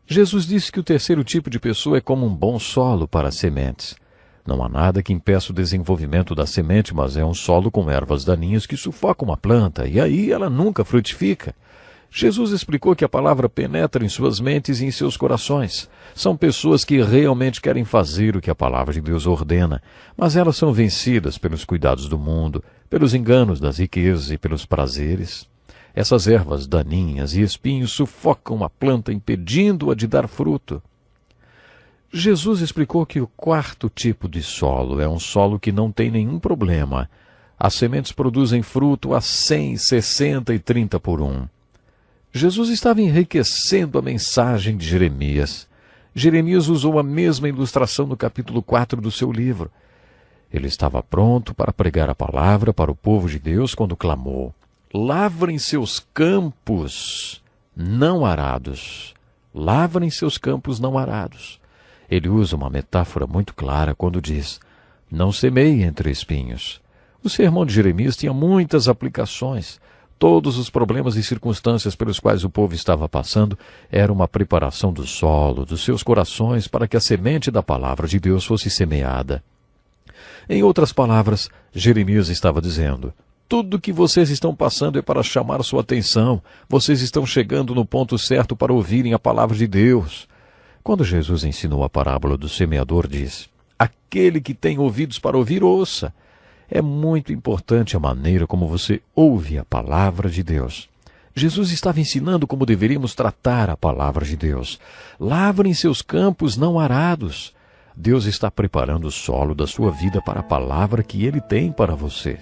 Jesus disse que o terceiro tipo de pessoa é como um bom solo para as sementes. Não há nada que impeça o desenvolvimento da semente, mas é um solo com ervas daninhas que sufocam a planta, e aí ela nunca frutifica. Jesus explicou que a palavra penetra em suas mentes e em seus corações. São pessoas que realmente querem fazer o que a palavra de Deus ordena, mas elas são vencidas pelos cuidados do mundo, pelos enganos das riquezas e pelos prazeres. Essas ervas daninhas e espinhos sufocam a planta, impedindo-a de dar fruto. Jesus explicou que o quarto tipo de solo é um solo que não tem nenhum problema. As sementes produzem fruto a 100, 60 e 30 por 1. Jesus estava enriquecendo a mensagem de Jeremias. Jeremias usou a mesma ilustração no capítulo 4 do seu livro. Ele estava pronto para pregar a palavra para o povo de Deus quando clamou: lavrem seus campos não arados. Lavrem seus campos não arados. Ele usa uma metáfora muito clara quando diz: não semeie entre espinhos. O sermão de Jeremias tinha muitas aplicações. Todos os problemas e circunstâncias pelos quais o povo estava passando eram uma preparação do solo, dos seus corações, para que a semente da palavra de Deus fosse semeada. Em outras palavras, Jeremias estava dizendo: tudo o que vocês estão passando é para chamar sua atenção. Vocês estão chegando no ponto certo para ouvirem a palavra de Deus. Quando Jesus ensinou a parábola do semeador, diz: aquele que tem ouvidos para ouvir, ouça. É muito importante a maneira como você ouve a palavra de Deus. Jesus estava ensinando como deveríamos tratar a palavra de Deus. Lavrem seus campos não arados. Deus está preparando o solo da sua vida para a palavra que Ele tem para você.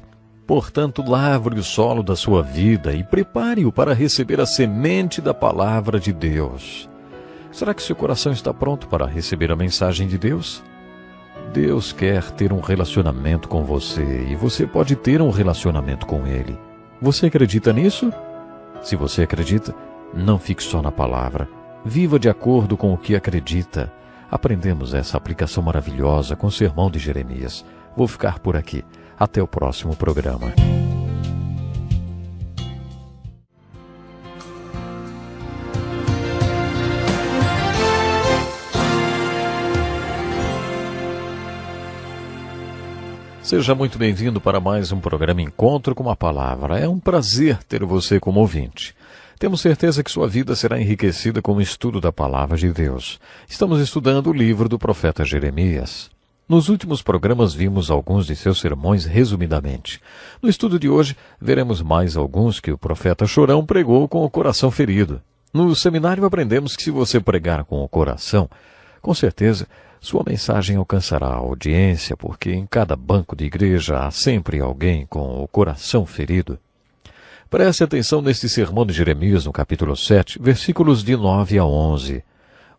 Portanto, lavre o solo da sua vida e prepare-o para receber a semente da palavra de Deus. Será que seu coração está pronto para receber a mensagem de Deus? Deus quer ter um relacionamento com você e você pode ter um relacionamento com Ele. Você acredita nisso? Se você acredita, não fique só na palavra. Viva de acordo com o que acredita. Aprendemos essa aplicação maravilhosa com o sermão de Jeremias. Vou ficar por aqui. Até o próximo programa. Seja muito bem-vindo para mais um programa Encontro com a Palavra. É um prazer ter você como ouvinte. Temos certeza que sua vida será enriquecida com o estudo da Palavra de Deus. Estamos estudando o livro do profeta Jeremias. Nos últimos programas vimos alguns de seus sermões resumidamente. No estudo de hoje, veremos mais alguns que o profeta Chorão pregou com o coração ferido. No seminário aprendemos que se você pregar com o coração, com certeza, sua mensagem alcançará a audiência, porque em cada banco de igreja há sempre alguém com o coração ferido. Preste atenção neste sermão de Jeremias, no capítulo 7, versículos de 9 a 11.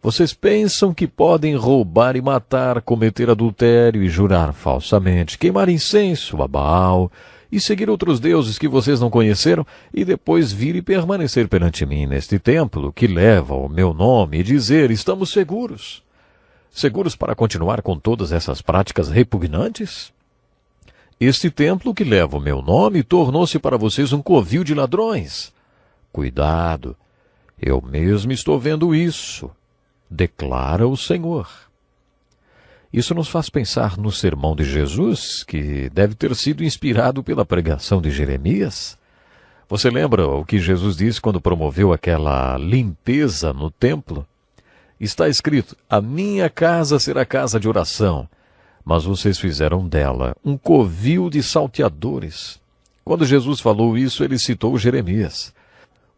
Vocês pensam que podem roubar e matar, cometer adultério e jurar falsamente, queimar incenso a Baal e seguir outros deuses que vocês não conheceram, e depois vir e permanecer perante mim neste templo que leva o meu nome e dizer, estamos seguros. Seguros para continuar com todas essas práticas repugnantes? Este templo que leva o meu nome tornou-se para vocês um covil de ladrões. Cuidado, eu mesmo estou vendo isso, declara o Senhor. Isso nos faz pensar no sermão de Jesus, que deve ter sido inspirado pela pregação de Jeremias. Você lembra o que Jesus disse quando promoveu aquela limpeza no templo? Está escrito, a minha casa será casa de oração, mas vocês fizeram dela um covil de salteadores. Quando Jesus falou isso, ele citou Jeremias.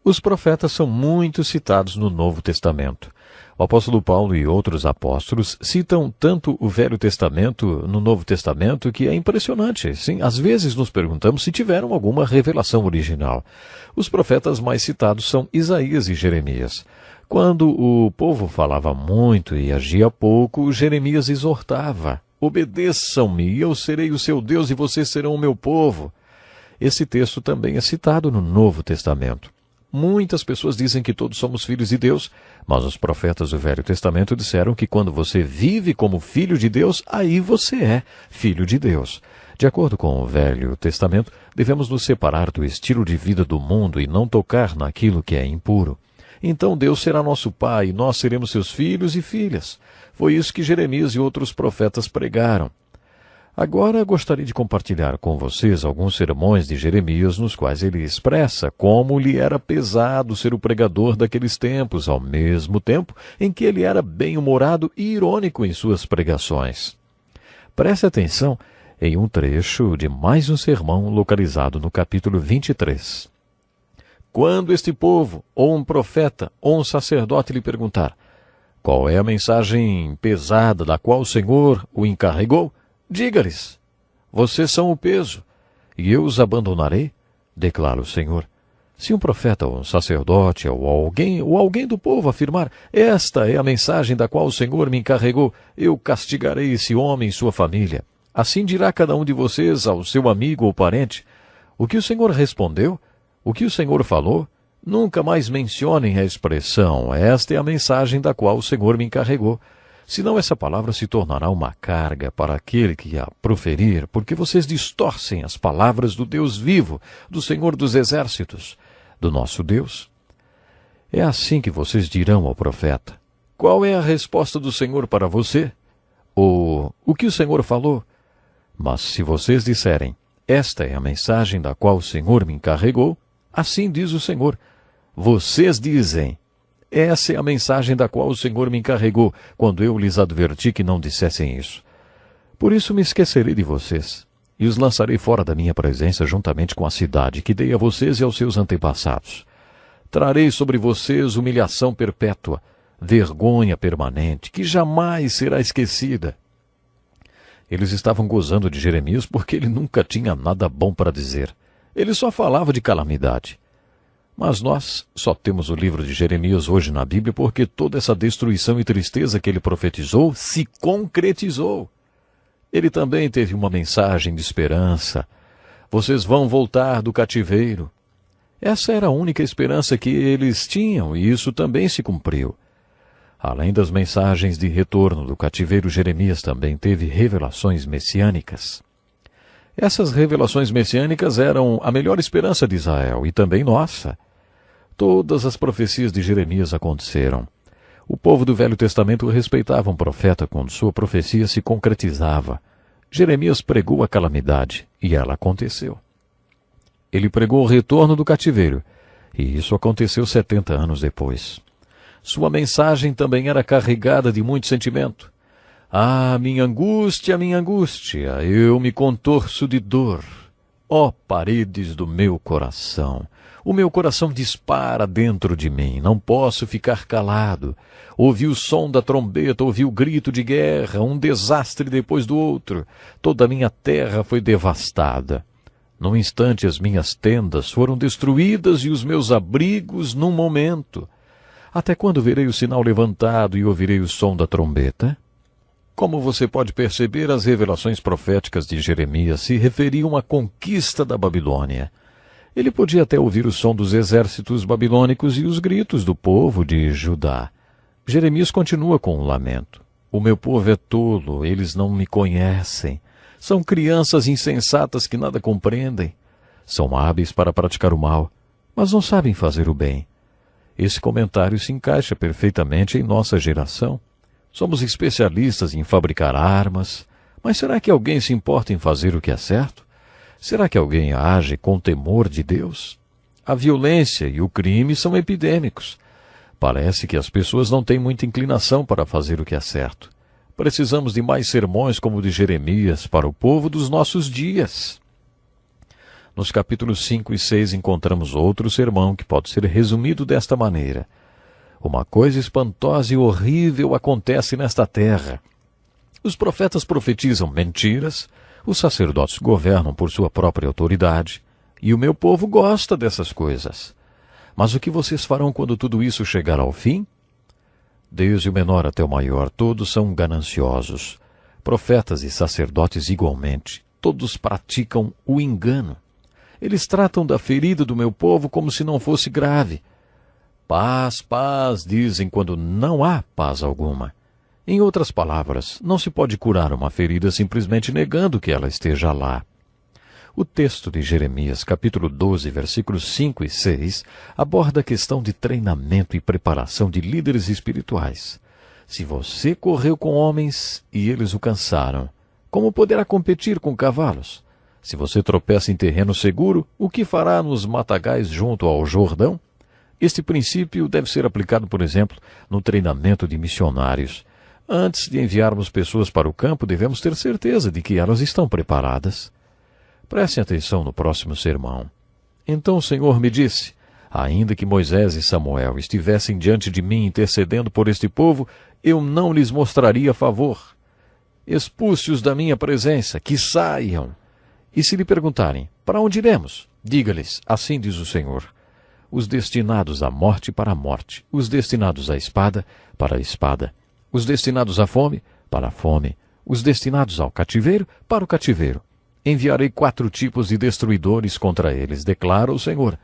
Os profetas são muito citados no Novo Testamento. O apóstolo Paulo e outros apóstolos citam tanto o Velho Testamento no Novo Testamento que é impressionante. Sim, às vezes nos perguntamos se tiveram alguma revelação original. Os profetas mais citados são Isaías e Jeremias. Quando o povo falava muito e agia pouco, Jeremias exortava, obedeçam-me e eu serei o seu Deus e vocês serão o meu povo. Esse texto também é citado no Novo Testamento. Muitas pessoas dizem que todos somos filhos de Deus, mas os profetas do Velho Testamento disseram que quando você vive como filho de Deus, aí você é filho de Deus. De acordo com o Velho Testamento, devemos nos separar do estilo de vida do mundo e não tocar naquilo que é impuro. Então Deus será nosso Pai e nós seremos seus filhos e filhas. Foi isso que Jeremias e outros profetas pregaram. Agora gostaria de compartilhar com vocês alguns sermões de Jeremias nos quais ele expressa como lhe era pesado ser o pregador daqueles tempos, ao mesmo tempo em que ele era bem-humorado e irônico em suas pregações. Preste atenção em um trecho de mais um sermão localizado no capítulo 23. Quando este povo, ou um profeta, ou um sacerdote lhe perguntar, qual é a mensagem pesada da qual o Senhor o encarregou? Diga-lhes, vocês são o peso, e eu os abandonarei, declara o Senhor. Se um profeta ou um sacerdote ou alguém do povo afirmar, esta é a mensagem da qual o Senhor me encarregou, eu castigarei esse homem e sua família. Assim dirá cada um de vocês ao seu amigo ou parente, o que o Senhor respondeu? O que o Senhor falou? Nunca mais mencionem a expressão, esta é a mensagem da qual o Senhor me encarregou. Senão essa palavra se tornará uma carga para aquele que a proferir, porque vocês distorcem as palavras do Deus vivo, do Senhor dos Exércitos, do nosso Deus. É assim que vocês dirão ao profeta. Qual é a resposta do Senhor para você? Ou o que o Senhor falou? Mas se vocês disserem, esta é a mensagem da qual o Senhor me encarregou, assim diz o Senhor. Vocês dizem, essa é a mensagem da qual o Senhor me encarregou, quando eu lhes adverti que não dissessem isso. Por isso me esquecerei de vocês, e os lançarei fora da minha presença juntamente com a cidade que dei a vocês e aos seus antepassados. Trarei sobre vocês humilhação perpétua, vergonha permanente, que jamais será esquecida. Eles estavam gozando de Jeremias porque ele nunca tinha nada bom para dizer. Ele só falava de calamidade. Mas nós só temos o livro de Jeremias hoje na Bíblia porque toda essa destruição e tristeza que ele profetizou se concretizou. Ele também teve uma mensagem de esperança. Vocês vão voltar do cativeiro. Essa era a única esperança que eles tinham e isso também se cumpriu. Além das mensagens de retorno do cativeiro, Jeremias também teve revelações messiânicas. Essas revelações messiânicas eram a melhor esperança de Israel e também nossa. Todas as profecias de Jeremias aconteceram. O povo do Velho Testamento respeitava um profeta quando sua profecia se concretizava. Jeremias pregou a calamidade, e ela aconteceu. Ele pregou o retorno do cativeiro, e isso aconteceu 70 anos depois. Sua mensagem também era carregada de muito sentimento. Ah, minha angústia, eu me contorço de dor. Ó paredes do meu coração, o meu coração dispara dentro de mim, não posso ficar calado. Ouvi o som da trombeta, ouvi o grito de guerra, um desastre depois do outro. Toda a minha terra foi devastada. Num instante as minhas tendas foram destruídas e os meus abrigos num momento. Até quando verei o sinal levantado e ouvirei o som da trombeta? Como você pode perceber, as revelações proféticas de Jeremias se referiam à conquista da Babilônia. Ele podia até ouvir o som dos exércitos babilônicos e os gritos do povo de Judá. Jeremias continua com um lamento. O meu povo é tolo, eles não me conhecem. São crianças insensatas que nada compreendem. São hábeis para praticar o mal, mas não sabem fazer o bem. Esse comentário se encaixa perfeitamente em nossa geração. Somos especialistas em fabricar armas, mas será que alguém se importa em fazer o que é certo? Será que alguém age com temor de Deus? A violência e o crime são epidêmicos. Parece que as pessoas não têm muita inclinação para fazer o que é certo. Precisamos de mais sermões como o de Jeremias para o povo dos nossos dias. Nos capítulos 5 e 6 encontramos outro sermão que pode ser resumido desta maneira. Uma coisa espantosa e horrível acontece nesta terra. Os profetas profetizam mentiras, os sacerdotes governam por sua própria autoridade, e o meu povo gosta dessas coisas. Mas o que vocês farão quando tudo isso chegar ao fim? Desde o menor até o maior, todos são gananciosos. Profetas e sacerdotes igualmente, todos praticam o engano. Eles tratam da ferida do meu povo como se não fosse grave. Paz, paz, dizem quando não há paz alguma. Em outras palavras, não se pode curar uma ferida simplesmente negando que ela esteja lá. O texto de Jeremias, capítulo 12, versículos 5 e 6, aborda a questão de treinamento e preparação de líderes espirituais. Se você correu com homens e eles o cansaram, como poderá competir com cavalos? Se você tropeça em terreno seguro, o que fará nos matagais junto ao Jordão? Este princípio deve ser aplicado, por exemplo, no treinamento de missionários. Antes de enviarmos pessoas para o campo, devemos ter certeza de que elas estão preparadas. Prestem atenção no próximo sermão. Então o Senhor me disse, ainda que Moisés e Samuel estivessem diante de mim intercedendo por este povo, eu não lhes mostraria favor. Expulse-os da minha presença, que saiam. E se lhe perguntarem, para onde iremos? Diga-lhes, assim diz o Senhor. Os destinados à morte para a morte, os destinados à espada para a espada, os destinados à fome para a fome, os destinados ao cativeiro para o cativeiro. Enviarei 4 tipos de destruidores contra eles, declara o Senhor.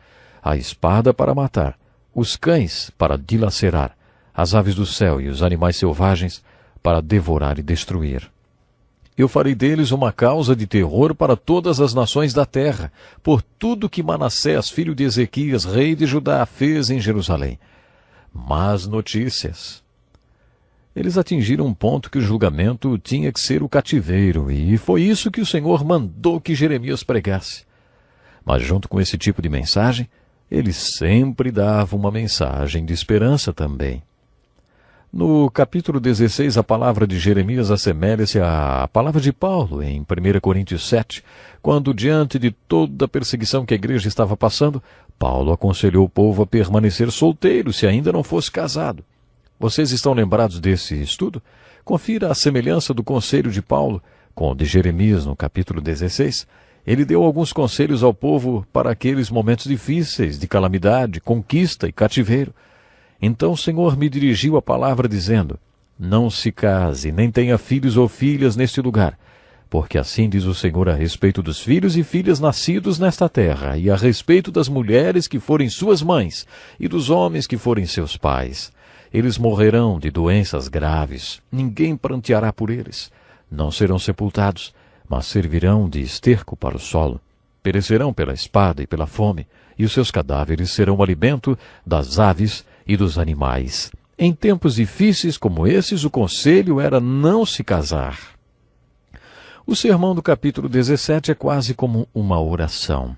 A espada para matar, os cães para dilacerar, as aves do céu e os animais selvagens para devorar e destruir. Eu farei deles uma causa de terror para todas as nações da terra, por tudo que Manassés, filho de Ezequias, rei de Judá, fez em Jerusalém. Más notícias. Eles atingiram um ponto que o julgamento tinha que ser o cativeiro, e foi isso que o Senhor mandou que Jeremias pregasse. Mas junto com esse tipo de mensagem, ele sempre dava uma mensagem de esperança também. No capítulo 16, a palavra de Jeremias assemelha-se à palavra de Paulo em 1 Coríntios 7, quando, diante de toda a perseguição que a igreja estava passando, Paulo aconselhou o povo a permanecer solteiro se ainda não fosse casado. Vocês estão lembrados desse estudo? Confira a semelhança do conselho de Paulo com o de Jeremias no capítulo 16. Ele deu alguns conselhos ao povo para aqueles momentos difíceis de calamidade, conquista e cativeiro. Então o Senhor me dirigiu a palavra dizendo, não se case, nem tenha filhos ou filhas neste lugar, porque assim diz o Senhor a respeito dos filhos e filhas nascidos nesta terra, e a respeito das mulheres que forem suas mães, e dos homens que forem seus pais. Eles morrerão de doenças graves, ninguém pranteará por eles. Não serão sepultados, mas servirão de esterco para o solo. Perecerão pela espada e pela fome, e os seus cadáveres serão o alimento das aves e dos animais. Em tempos difíceis como esses, o conselho era não se casar. O sermão do capítulo 17 é quase como uma oração.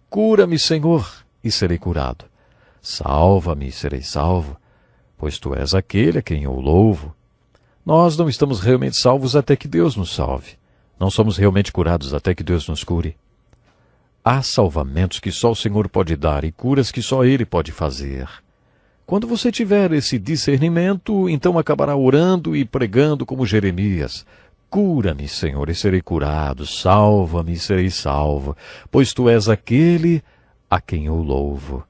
Cura-me, Senhor, e serei curado. Salva-me e serei salvo, pois Tu és aquele a quem eu louvo. Nós não estamos realmente salvos até que Deus nos salve. Não somos realmente curados até que Deus nos cure. Há salvamentos que só o Senhor pode dar e curas que só Ele pode fazer. Quando você tiver esse discernimento, então acabará orando e pregando como Jeremias. Cura-me, Senhor, e serei curado. Salva-me e serei salvo, pois Tu és aquele a quem eu louvo.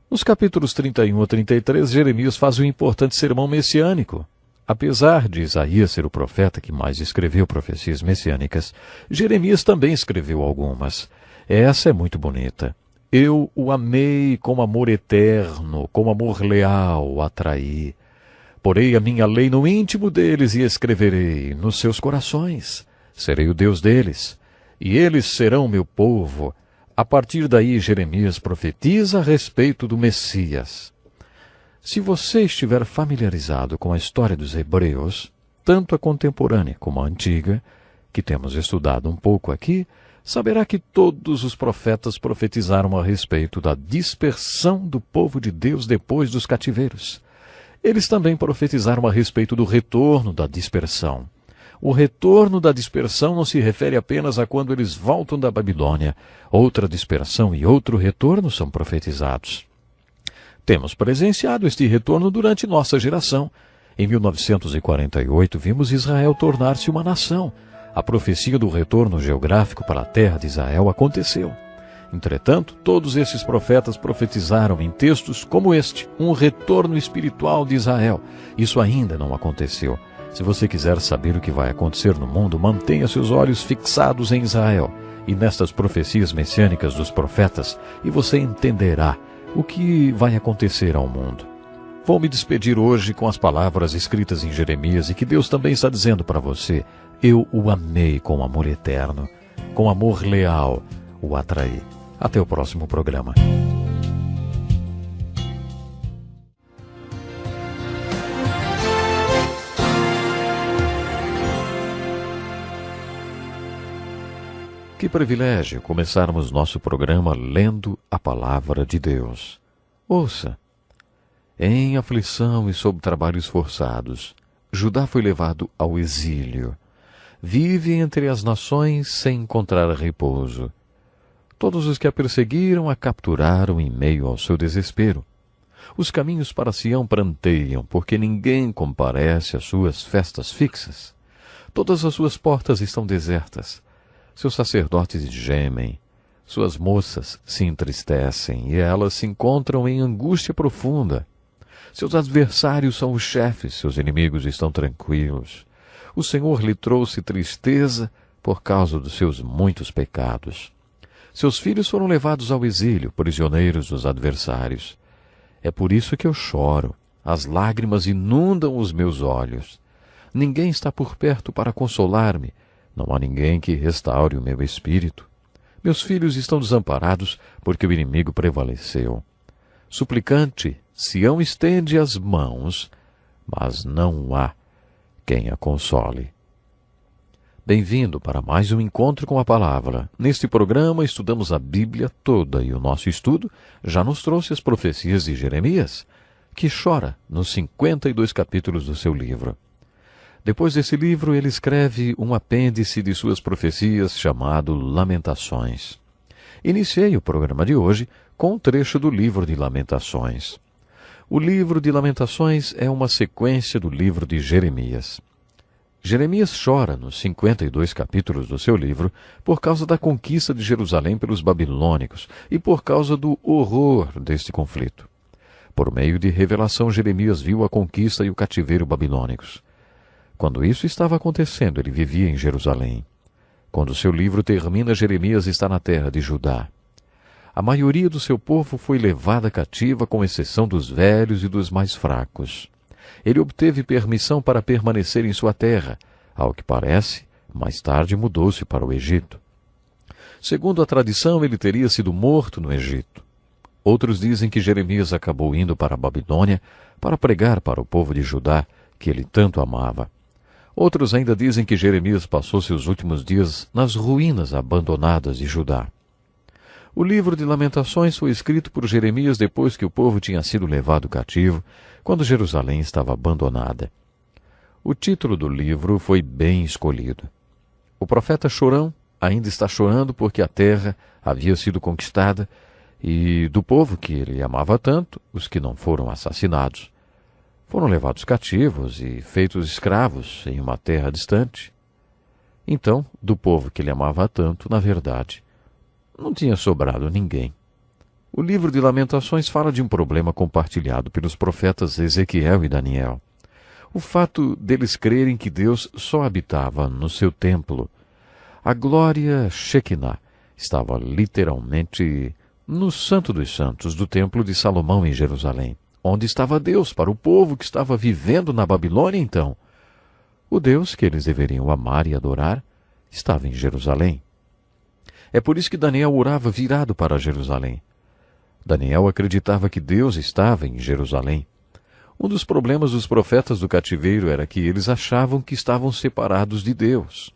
Nos capítulos 31 a 33, Jeremias faz um importante sermão messiânico. Apesar de Isaías ser o profeta que mais escreveu profecias messiânicas, Jeremias também escreveu algumas. Essa é muito bonita. Eu o amei com amor eterno, com amor leal o atraí. Porei a minha lei no íntimo deles e escreverei nos seus corações. Serei o Deus deles, e eles serão meu povo. A partir daí, Jeremias profetiza a respeito do Messias. Se você estiver familiarizado com a história dos hebreus, tanto a contemporânea como a antiga, que temos estudado um pouco aqui, saberá que todos os profetas profetizaram a respeito da dispersão do povo de Deus depois dos cativeiros. Eles também profetizaram a respeito do retorno da dispersão. O retorno da dispersão não se refere apenas a quando eles voltam da Babilônia. Outra dispersão e outro retorno são profetizados. Temos presenciado este retorno durante nossa geração. Em 1948, vimos Israel tornar-se uma nação. A profecia do retorno geográfico para a terra de Israel aconteceu. Entretanto, todos esses profetas profetizaram em textos como este, um retorno espiritual de Israel. Isso ainda não aconteceu. Se você quiser saber o que vai acontecer no mundo, mantenha seus olhos fixados em Israel e nestas profecias messiânicas dos profetas, e você entenderá o que vai acontecer ao mundo. Vou me despedir hoje com as palavras escritas em Jeremias e que Deus também está dizendo para você. Eu o amei com amor eterno, com amor leal o atraí. Até o próximo programa. Que privilégio começarmos nosso programa lendo a Palavra de Deus. Ouça. Em aflição e sob trabalhos forçados, Judá foi levado ao exílio. Vive entre as nações sem encontrar repouso. Todos os que a perseguiram a capturaram em meio ao seu desespero. Os caminhos para Sião pranteiam, porque ninguém comparece às suas festas fixas. Todas as suas portas estão desertas. Seus sacerdotes gemem, suas moças se entristecem e elas se encontram em angústia profunda. Seus adversários são os chefes, seus inimigos estão tranquilos. O Senhor lhe trouxe tristeza por causa dos seus muitos pecados. Seus filhos foram levados ao exílio, prisioneiros dos adversários. É por isso que eu choro, as lágrimas inundam os meus olhos. Ninguém está por perto para consolar-me. Não há ninguém que restaure o meu espírito. Meus filhos estão desamparados porque o inimigo prevaleceu. Suplicante, Sião estende as mãos, mas não há quem a console. Bem-vindo para mais um encontro com a Palavra. Neste programa estudamos a Bíblia toda e o nosso estudo já nos trouxe as profecias de Jeremias, que chora nos 52 capítulos do seu livro. Depois desse livro, ele escreve um apêndice de suas profecias chamado Lamentações. Iniciei o programa de hoje com um trecho do livro de Lamentações. O livro de Lamentações é uma sequência do livro de Jeremias. Jeremias chora nos 52 capítulos do seu livro por causa da conquista de Jerusalém pelos babilônicos e por causa do horror deste conflito. Por meio de revelação, Jeremias viu a conquista e o cativeiro babilônicos. Quando isso estava acontecendo, ele vivia em Jerusalém. Quando seu livro termina, Jeremias está na terra de Judá. A maioria do seu povo foi levada cativa, com exceção dos velhos e dos mais fracos. Ele obteve permissão para permanecer em sua terra. Ao que parece, mais tarde mudou-se para o Egito. Segundo a tradição, ele teria sido morto no Egito. Outros dizem que Jeremias acabou indo para a Babilônia para pregar para o povo de Judá, que ele tanto amava. Outros ainda dizem que Jeremias passou seus últimos dias nas ruínas abandonadas de Judá. O livro de Lamentações foi escrito por Jeremias depois que o povo tinha sido levado cativo, quando Jerusalém estava abandonada. O título do livro foi bem escolhido. O profeta chorão ainda está chorando porque a terra havia sido conquistada e do povo que ele amava tanto, os que não foram assassinados, foram levados cativos e feitos escravos em uma terra distante. Então, do povo que ele amava tanto, na verdade, não tinha sobrado ninguém. O livro de Lamentações fala de um problema compartilhado pelos profetas Ezequiel e Daniel. O fato deles crerem que Deus só habitava no seu templo. A glória Shekinah estava literalmente no Santo dos Santos do Templo de Salomão em Jerusalém. Onde estava Deus para o povo que estava vivendo na Babilônia então? O Deus que eles deveriam amar e adorar estava em Jerusalém. É por isso que Daniel orava virado para Jerusalém. Daniel acreditava que Deus estava em Jerusalém. Um dos problemas dos profetas do cativeiro era que eles achavam que estavam separados de Deus.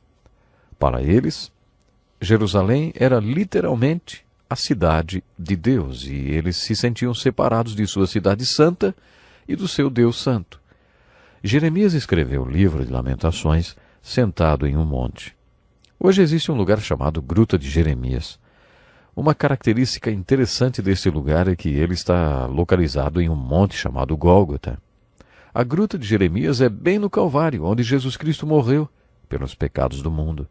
Para eles, Jerusalém era literalmente a cidade de Deus, e eles se sentiam separados de sua cidade santa e do seu Deus santo. Jeremias escreveu o livro de Lamentações sentado em um monte. Hoje existe um lugar chamado Gruta de Jeremias. Uma característica interessante deste lugar é que ele está localizado em um monte chamado Gólgota. A Gruta de Jeremias é bem no Calvário, onde Jesus Cristo morreu pelos pecados do mundo.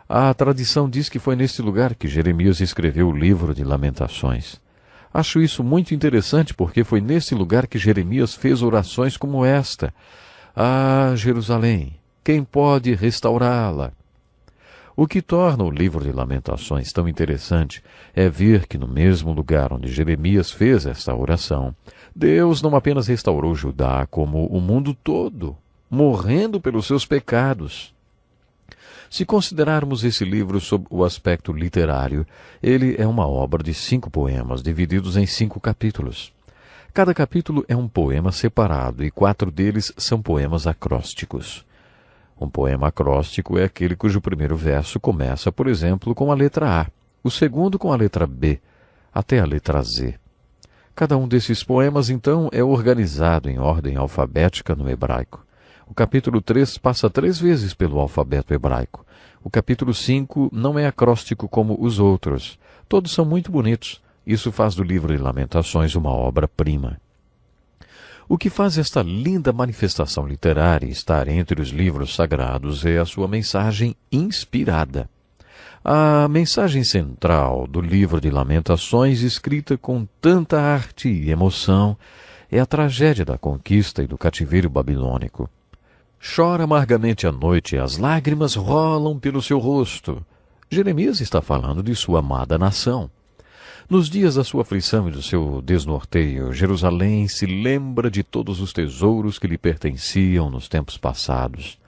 A tradição diz que foi neste lugar que Jeremias escreveu o livro de Lamentações. Acho isso muito interessante porque foi neste lugar que Jeremias fez orações como esta: Ah, Jerusalém, quem pode restaurá-la? O que torna o livro de Lamentações tão interessante é ver que no mesmo lugar onde Jeremias fez esta oração, Deus não apenas restaurou Judá, como o mundo todo, morrendo pelos seus pecados. Se considerarmos esse livro sob o aspecto literário, ele é uma obra de 5 poemas, divididos em 5 capítulos. Cada capítulo é um poema separado e 4 deles são poemas acrósticos. Um poema acróstico é aquele cujo primeiro verso começa, por exemplo, com a letra A, o segundo com a letra B, até a letra Z. Cada um desses poemas, então, é organizado em ordem alfabética no hebraico. O capítulo 3 passa 3 vezes pelo alfabeto hebraico. O capítulo 5 não é acróstico como os outros. Todos são muito bonitos. Isso faz do livro de Lamentações uma obra-prima. O que faz esta linda manifestação literária estar entre os livros sagrados é a sua mensagem inspirada. A mensagem central do livro de Lamentações, escrita com tanta arte e emoção, é a tragédia da conquista e do cativeiro babilônico. Chora amargamente à noite e as lágrimas rolam pelo seu rosto. Jeremias está falando de sua amada nação. Nos dias da sua aflição e do seu desnorteio, Jerusalém se lembra de todos os tesouros que lhe pertenciam nos tempos passados.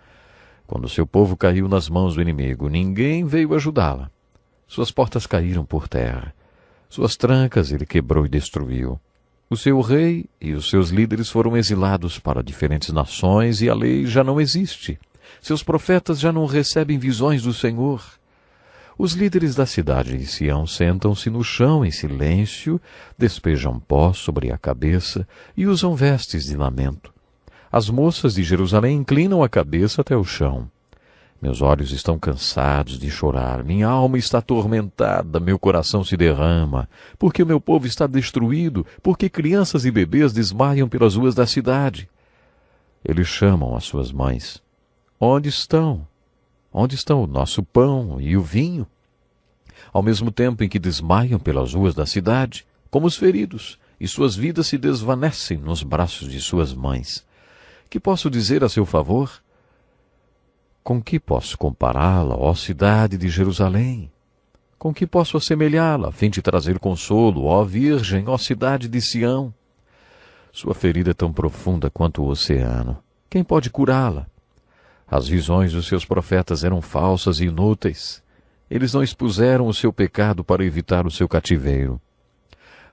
Quando seu povo caiu nas mãos do inimigo, ninguém veio ajudá-la. Suas portas caíram por terra. Suas trancas ele quebrou e destruiu. O seu rei e os seus líderes foram exilados para diferentes nações e a lei já não existe. Seus profetas já não recebem visões do Senhor. Os líderes da cidade de Sião sentam-se no chão em silêncio, despejam pó sobre a cabeça e usam vestes de lamento. As moças de Jerusalém inclinam a cabeça até o chão. Meus olhos estão cansados de chorar, minha alma está atormentada, meu coração se derrama, porque o meu povo está destruído, porque crianças e bebês desmaiam pelas ruas da cidade. Eles chamam as suas mães. Onde estão? Onde estão o nosso pão e o vinho? Ao mesmo tempo em que desmaiam pelas ruas da cidade, como os feridos, e suas vidas se desvanecem nos braços de suas mães. Que posso dizer a seu favor? Com que posso compará-la, ó cidade de Jerusalém? Com que posso assemelhá-la, a fim de trazer consolo, ó Virgem, ó cidade de Sião? Sua ferida é tão profunda quanto o oceano. Quem pode curá-la? As visões dos seus profetas eram falsas e inúteis. Eles não expuseram o seu pecado para evitar o seu cativeiro.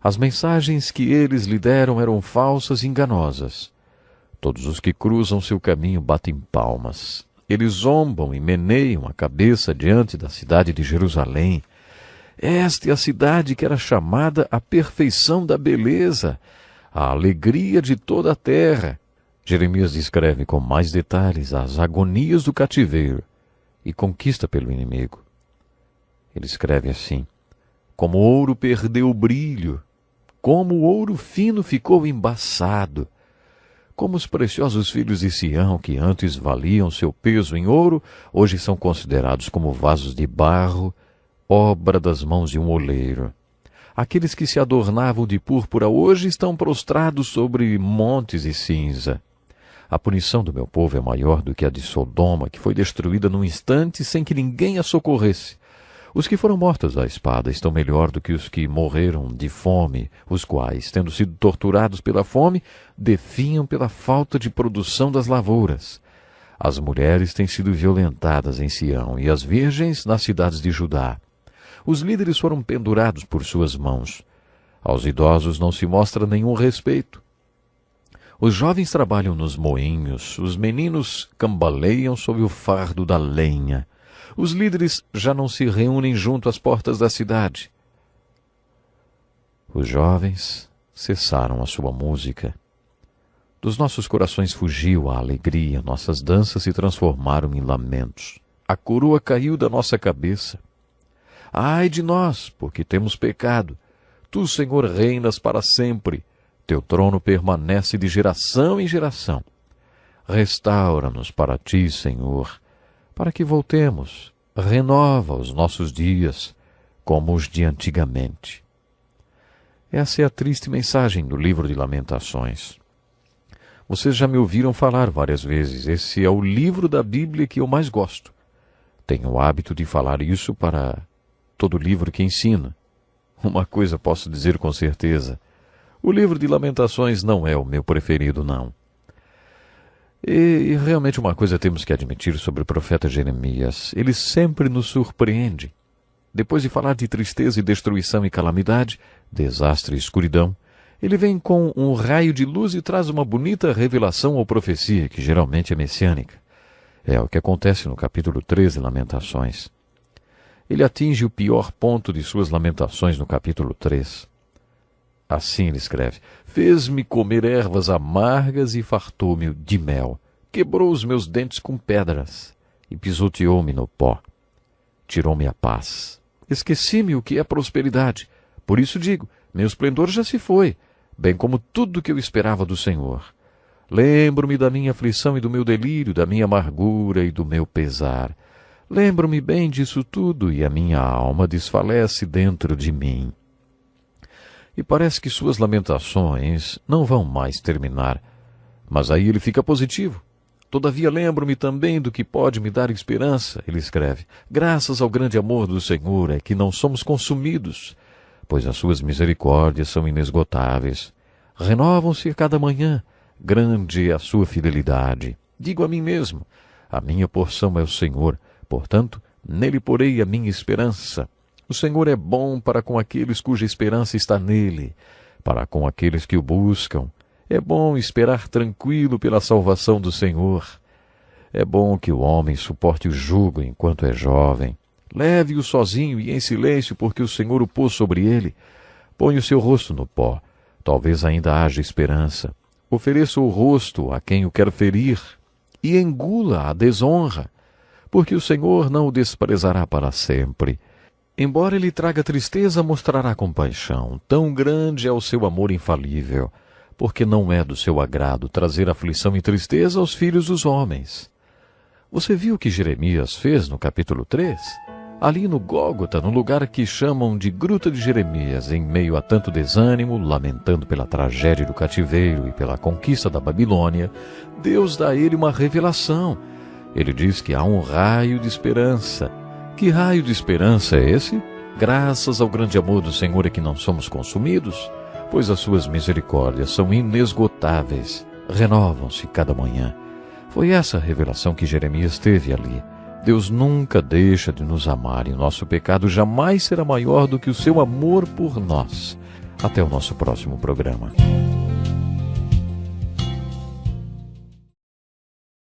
As mensagens que eles lhe deram eram falsas e enganosas. Todos os que cruzam seu caminho batem palmas. Eles zombam e meneiam a cabeça diante da cidade de Jerusalém. Esta é a cidade que era chamada a perfeição da beleza, a alegria de toda a terra. Jeremias descreve com mais detalhes as agonias do cativeiro e conquista pelo inimigo. Ele escreve assim: como o ouro perdeu o brilho, como o ouro fino ficou embaçado, como os preciosos filhos de Sião, que antes valiam seu peso em ouro, hoje são considerados como vasos de barro, obra das mãos de um oleiro. Aqueles que se adornavam de púrpura hoje estão prostrados sobre montes de cinza. A punição do meu povo é maior do que a de Sodoma, que foi destruída num instante sem que ninguém a socorresse. Os que foram mortos à espada estão melhor do que os que morreram de fome, os quais, tendo sido torturados pela fome, definham pela falta de produção das lavouras. As mulheres têm sido violentadas em Sião e as virgens nas cidades de Judá. Os líderes foram pendurados por suas mãos. Aos idosos não se mostra nenhum respeito. Os jovens trabalham nos moinhos, os meninos cambaleiam sob o fardo da lenha. Os líderes já não se reúnem junto às portas da cidade. Os jovens cessaram a sua música. Dos nossos corações fugiu a alegria, nossas danças se transformaram em lamentos. A coroa caiu da nossa cabeça. Ai de nós, porque temos pecado. Tu, Senhor, reinas para sempre. Teu trono permanece de geração em geração. Restaura-nos para ti, Senhor, para que voltemos. Renova os nossos dias, como os de antigamente. Essa é a triste mensagem do livro de Lamentações. Vocês já me ouviram falar várias vezes, esse é o livro da Bíblia que eu mais gosto. Tenho o hábito de falar isso para todo livro que ensino. Uma coisa posso dizer com certeza: o livro de Lamentações não é o meu preferido, não. E realmente uma coisa temos que admitir sobre o profeta Jeremias: ele sempre nos surpreende. Depois de falar de tristeza e destruição e calamidade, desastre e escuridão, ele vem com um raio de luz e traz uma bonita revelação ou profecia, que geralmente é messiânica. É o que acontece no capítulo 13, Lamentações. Ele atinge o pior ponto de suas lamentações no capítulo 3. Assim ele escreve: fez-me comer ervas amargas e fartou-me de mel. Quebrou os meus dentes com pedras e pisoteou-me no pó. Tirou-me a paz. Esqueci-me o que é prosperidade. Por isso digo, meu esplendor já se foi, bem como tudo que eu esperava do Senhor. Lembro-me da minha aflição e do meu delírio, da minha amargura e do meu pesar. Lembro-me bem disso tudo e a minha alma desfalece dentro de mim. E parece que suas lamentações não vão mais terminar. Mas aí ele fica positivo. Todavia lembro-me também do que pode me dar esperança, ele escreve. Graças ao grande amor do Senhor é que não somos consumidos, pois as suas misericórdias são inesgotáveis. Renovam-se a cada manhã. Grande é a sua fidelidade. Digo a mim mesmo: a minha porção é o Senhor, portanto, nele porei a minha esperança. O Senhor é bom para com aqueles cuja esperança está nele, para com aqueles que o buscam. É bom esperar tranquilo pela salvação do Senhor. É bom que o homem suporte o jugo enquanto é jovem. Leve-o sozinho e em silêncio, porque o Senhor o pôs sobre ele. Põe o seu rosto no pó. Talvez ainda haja esperança. Ofereça o rosto a quem o quer ferir e engula a desonra, porque o Senhor não o desprezará para sempre. Embora ele traga tristeza, mostrará compaixão. Tão grande é o seu amor infalível, porque não é do seu agrado trazer aflição e tristeza aos filhos dos homens. Você viu o que Jeremias fez no capítulo 3? Ali no Gólgota, no lugar que chamam de Gruta de Jeremias, em meio a tanto desânimo, lamentando pela tragédia do cativeiro e pela conquista da Babilônia, Deus dá a ele uma revelação. Ele diz que há um raio de esperança. Que raio de esperança é esse? Graças ao grande amor do Senhor é que não somos consumidos, pois as suas misericórdias são inesgotáveis, renovam-se cada manhã. Foi essa a revelação que Jeremias teve ali. Deus nunca deixa de nos amar e o nosso pecado jamais será maior do que o seu amor por nós. Até o nosso próximo programa.